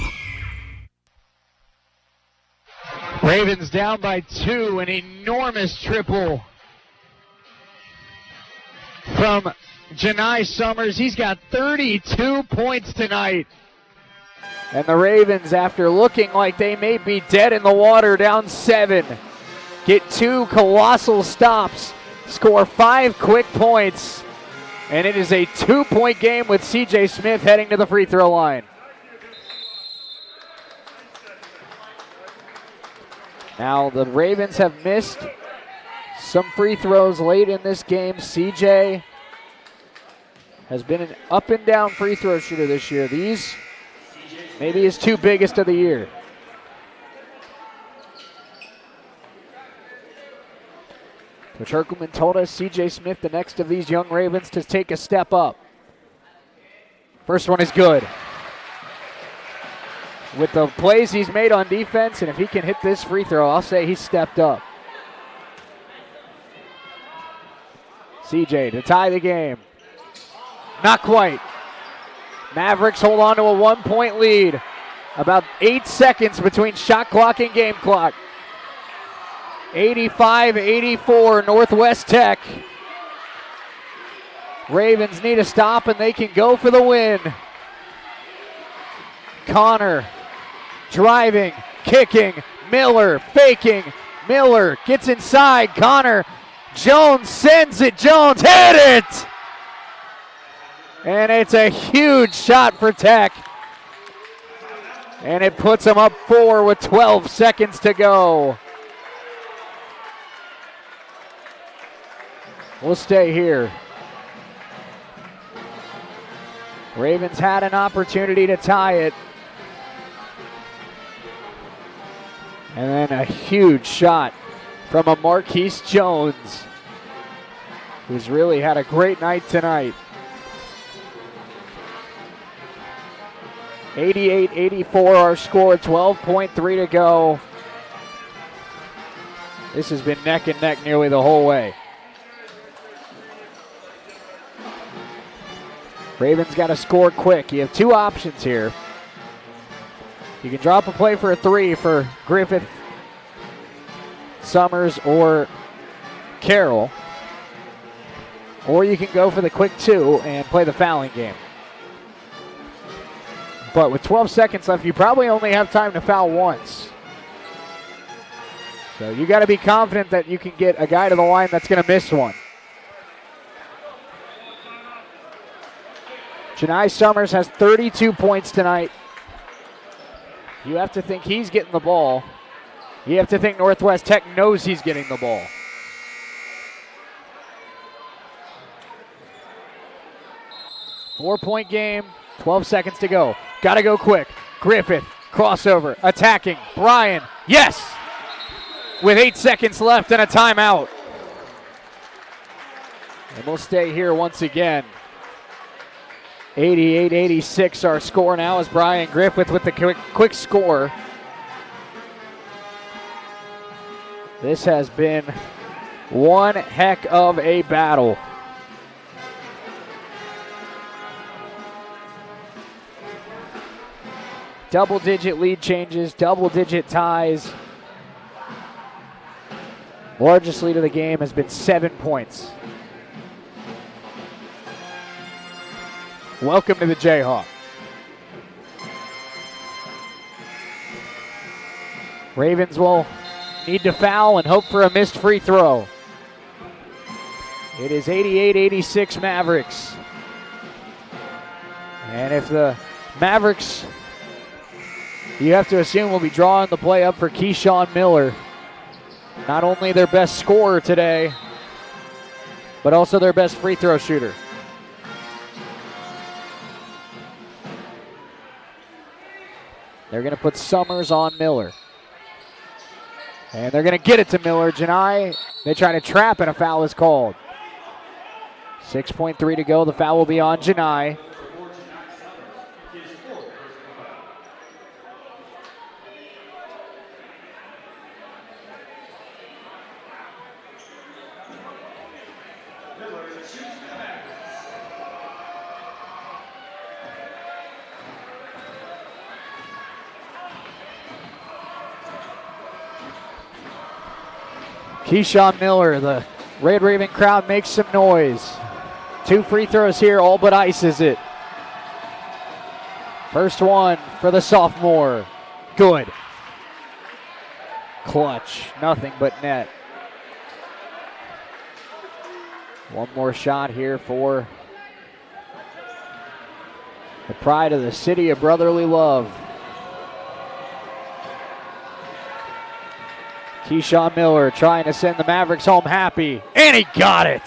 Ravens down by 2, an enormous triple from Janai Summers. He's got 32 points tonight. And the Ravens, after looking like they may be dead in the water, down 7, get 2 colossal stops, score 5 quick points, and it is a 2-point game with C.J. Smith heading to the free throw line. Now the Ravens have missed some free throws late in this game. C.J. has been an up and down free throw shooter this year. These maybe his 2 biggest of the year. Coach Herkelman told us C.J. Smith, the next of these young Ravens, to take a step up. First one is good. With the plays he's made on defense, and if he can hit this free throw, I'll say he's stepped up. CJ to tie the game. Not quite. Mavericks hold on to a 1-point lead. About 8 seconds between shot clock and game clock. 85-84 Northwest Tech. Ravens need a stop and they can go for the win. Connor driving, kicking, Miller faking. Miller gets inside, Connor. Jones sends it, Jones hit it! And it's a huge shot for Tech. And it puts them up 4 with 12 seconds to go. We'll stay here. Ravens had an opportunity to tie it. And then a huge shot from a Marquise Jones, who's really had a great night tonight. 88-84 our score, 12.3 to go. This has been neck and neck nearly the whole way. Ravens got to score quick. You have two options here. You can drop a play for a three for Griffith, Summers, or Carroll. Or you can go for the quick two and play the fouling game. But with 12 seconds left, you probably only have time to foul once. So you got to be confident that you can get a guy to the line that's going to miss one. Janai Summers has 32 points tonight. You have to think he's getting the ball. You have to think Northwest Tech knows he's getting the ball. Four-point game, 12 seconds to go. Got to go quick. Griffith, crossover, attacking. Bryan, yes! With 8 seconds left and a timeout. And we'll stay here once again. 88-86 our score now as Bryan Griffith with the quick score. This has been one heck of a battle. Double-digit lead changes, double-digit ties. Largest lead of the game has been 7 points. Welcome to the Jayhawk. Ravens will need to foul and hope for a missed free throw. It is 88-86 Mavericks. And if the Mavericks, you have to assume, will be drawing the play up for Keyshawn Miller. Not only their best scorer today, but also their best free throw shooter. They're going to put Summers on Miller. And they're going to get it to Miller. Janai, they try to trap and a foul is called. 6.3 to go. The foul will be on Janai. Keyshawn Miller, the Red Raven crowd makes some noise. 2 free throws here, all but ices it. First one for the sophomore. Good. Clutch, nothing but net. One more shot here for the pride of the city of brotherly love. Keyshawn Miller trying to send the Mavericks home happy, and he got it.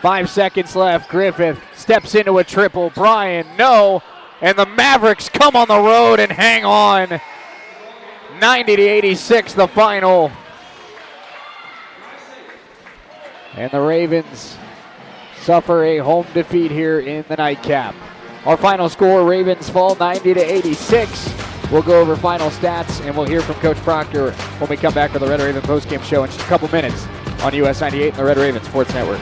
5 seconds left. Griffith steps into a triple. Bryan, no. And the Mavericks come on the road and hang on. 90-86 the final. And the Ravens suffer a home defeat here in the nightcap. Our final score, Ravens fall 90-86. We'll go over final stats, and we'll hear from Coach Proctor when we come back with the Red Raven postgame show in just a couple minutes on US 98 and the Red Raven Sports Network.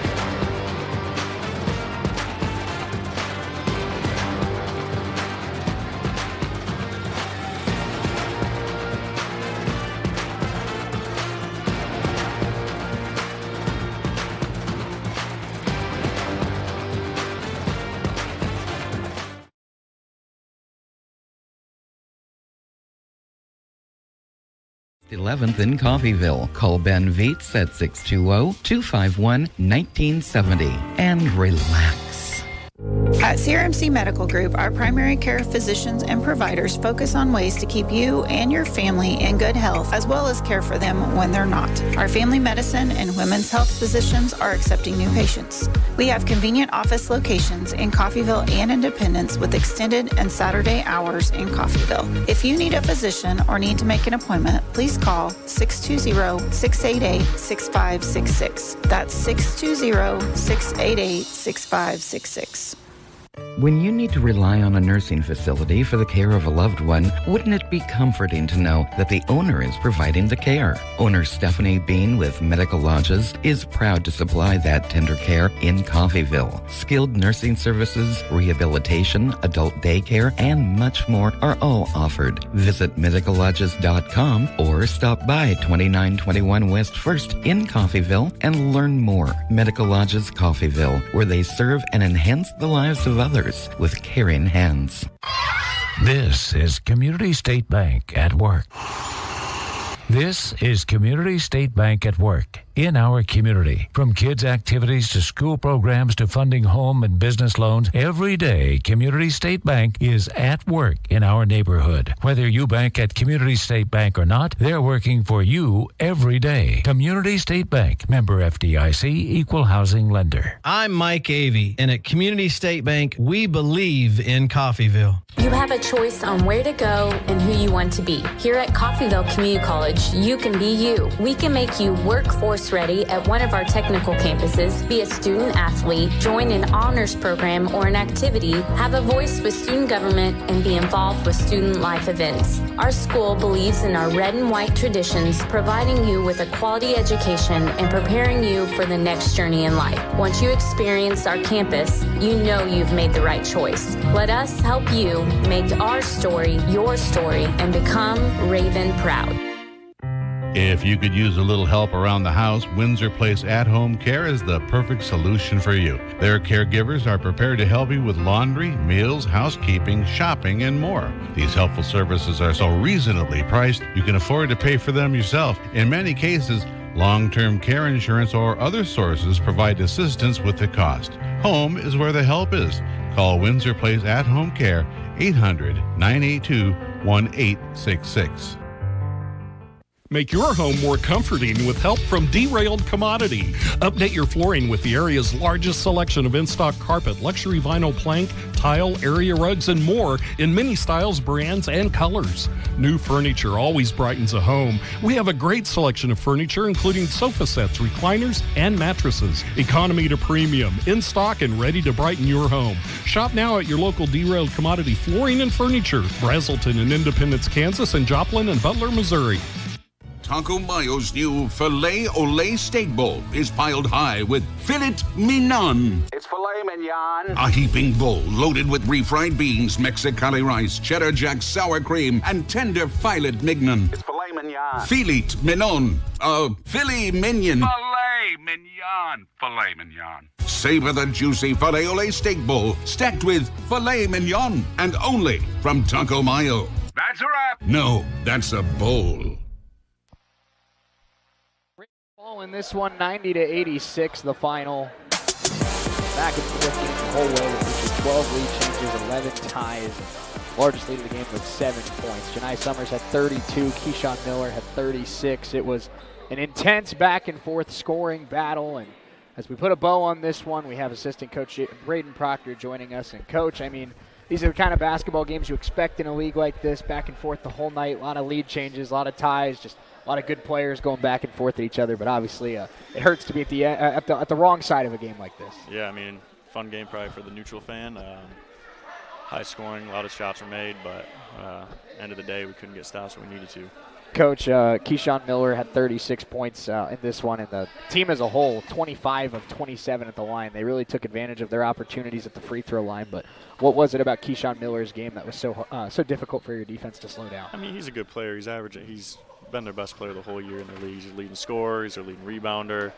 th in Coffeyville. Call Ben Vietz at 620-251-1970 and relax.
At CRMC Medical Group, our primary care physicians and providers focus on ways to keep you and your family in good health, as well as care for them when they're not. Our family medicine and women's health physicians are accepting new patients. We have convenient office locations in Coffeyville and Independence with extended and Saturday hours in Coffeyville. If you need a physician or need to make an appointment, please call 620-688-6566. That's 620-688-6566.
When you need to rely on a nursing facility for the care of a loved one, wouldn't it be comforting to know that the owner is providing the care? Owner Stephanie Bean with Medical Lodges is proud to supply that tender care in Coffeyville. Skilled nursing services, rehabilitation, adult daycare, and much more are all offered. Visit medicallodges.com or stop by 2921 West 1st in Coffeyville and learn more. Medical Lodges Coffeyville, where they serve and enhance the lives of others with caring hands.
This is Community State Bank at work. This is Community State Bank at work in our community. From kids' activities to school programs to funding home and business loans, every day Community State Bank is at work in our neighborhood. Whether you bank at Community State Bank or not, they're working for you every day. Community State Bank, member FDIC, equal housing lender.
I'm Mike Avey, and at Community State Bank, we believe in Coffeyville.
You have a choice on where to go and who you want to be. Here at Coffeyville Community College, you can be you. We can make you workforce ready at one of our technical campuses, be a student athlete, join an honors program or an activity, have a voice with student government, and be involved with student life events. Our school believes in our red and white traditions, providing you with a quality education and preparing you for the next journey in life. Once you experience our campus, you know you've made the right choice. Let us help you make our story your story and become Raven proud.
If you could use a little help around the house, Windsor Place At-Home Care is the perfect solution for you. Their caregivers are prepared to help you with laundry, meals, housekeeping, shopping, and more. These helpful services are so reasonably priced, you can afford to pay for them yourself. In many cases, long-term care insurance or other sources provide assistance with the cost. Home is where the help is. Call Windsor Place At-Home Care, 800-982-1866.
Make your home more comforting with help from Derailed Commodity. Update your flooring with the area's largest selection of in-stock carpet, luxury vinyl plank, tile, area rugs, and more in many styles, brands, and colors. New furniture always brightens a home. We have a great selection of furniture, including sofa sets, recliners, and mattresses. Economy to premium, in stock and ready to brighten your home. Shop now at your local Derailed Commodity Flooring and Furniture, Brazelton in Independence, Kansas, and Joplin and Butler, Missouri.
Taco Mayo's new Filet Olay Steak Bowl is piled high with filet mignon.
It's filet mignon.
A heaping bowl loaded with refried beans, Mexicali rice, cheddar jack sour cream, and tender filet mignon.
It's filet mignon.
Filet mignon. Filet mignon.
Filet mignon. Filet mignon.
Savor the juicy Filet Olay Steak Bowl stacked with filet mignon and only from Taco Mayo.
That's a wrap.
No, that's a bowl.
In this one, 90-86, the final. Back and forth game the whole way with 12 lead changes, 11 ties. Largest lead of the game with 7 points. Janai Summers had 32, Keyshawn Miller had 36. It was an intense back and forth scoring battle, and as we put a bow on this one, we have assistant coach Braden Proctor joining us. And coach, I mean, these are the kind of basketball games you expect in a league like this, back and forth the whole night, a lot of lead changes, a lot of ties, just A lot of good players going back and forth at each other, but obviously it hurts to be at the wrong side of a game like this.
Yeah, I mean, fun game probably for the neutral fan. High scoring, a lot of shots were made, but end of the day, we couldn't get stops when we needed to.
Coach, Keyshawn Miller had 36 points in this one, and the team as a whole, 25 of 27 at the line. They really took advantage of their opportunities at the free throw line, but what was it about Keyshawn Miller's game that was so difficult for your defense to slow down?
I mean, he's a good player. He's averaging. He's been their best player the whole year in the league. He's a leading scorer. He's their leading rebounder.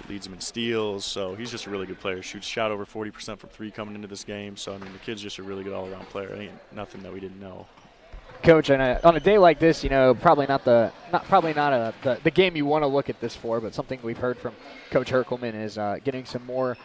Leads them in steals. So he's just a really good player. Shot over 40% from three coming into this game. So, I mean, the kid's just a really good all-around player. Ain't nothing that we didn't know.
Coach, on a day like this, probably not the game you want to look at this for, but something we've heard from Coach Herkelman is getting some more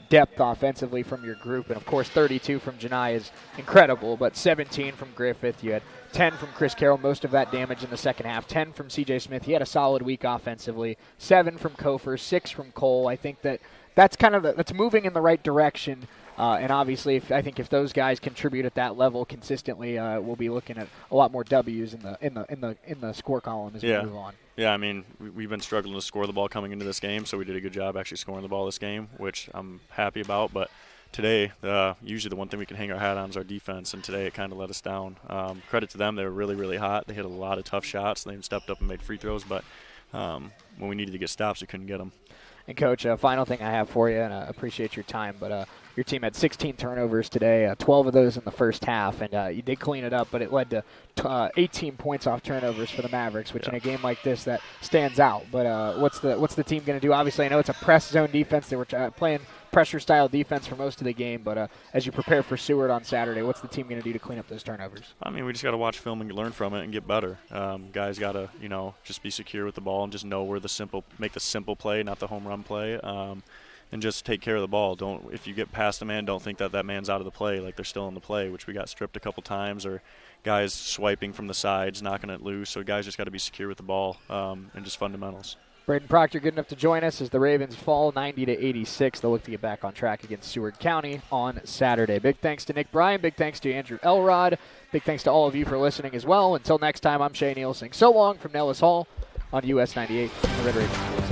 depth offensively from your group. And, of course, 32 from Janai is incredible, but 17 from Griffith. You had 10 from Chris Carroll, most of that damage in the second half. 10 from C.J. Smith. He had a solid week offensively. 7 from Kofor, 6 from Cole. I think that's that's moving in the right direction. And obviously, if those guys contribute at that level consistently, we'll be looking at a lot more W's in the score column as we move on.
Yeah, I mean, we've been struggling to score the ball coming into this game, so we did a good job actually scoring the ball this game, which I'm happy about. But today, usually the one thing we can hang our hat on is our defense, and today it kind of let us down. Credit to them; they were really, really hot. They hit a lot of tough shots. They stepped up and made free throws, but when we needed to get stops, we couldn't get them.
And, Coach, final thing I have for you, and I appreciate your time, but your team had 16 turnovers today, 12 of those in the first half, and you did clean it up, but it led to 18 points off turnovers for the Mavericks, which in a game like this, that stands out. But what's the team going to do? Obviously, I know it's a press zone defense. They were playing pressure-style defense for most of the game, but as you prepare for Seward on Saturday, what's the team going to do to clean up those turnovers?
I mean, we just got to watch film and learn from it and get better. Guys got to, just be secure with the ball and just know make the simple play, not the home run play, and just take care of the ball. If you get past a man, don't think that man's out of the play, like they're still in the play, which we got stripped a couple times, or guys swiping from the sides, knocking it loose. So guys just got to be secure with the ball and just fundamentals. Braden
Proctor good enough to join us as the Ravens fall 90-86. They'll look to get back on track against Seward County on Saturday. Big thanks to Nick Bryan. Big thanks to Andrew Elrod. Big thanks to all of you for listening as well. Until next time, I'm Shea Neal saying so long from Nellis Hall on US 98, the Red Ravens.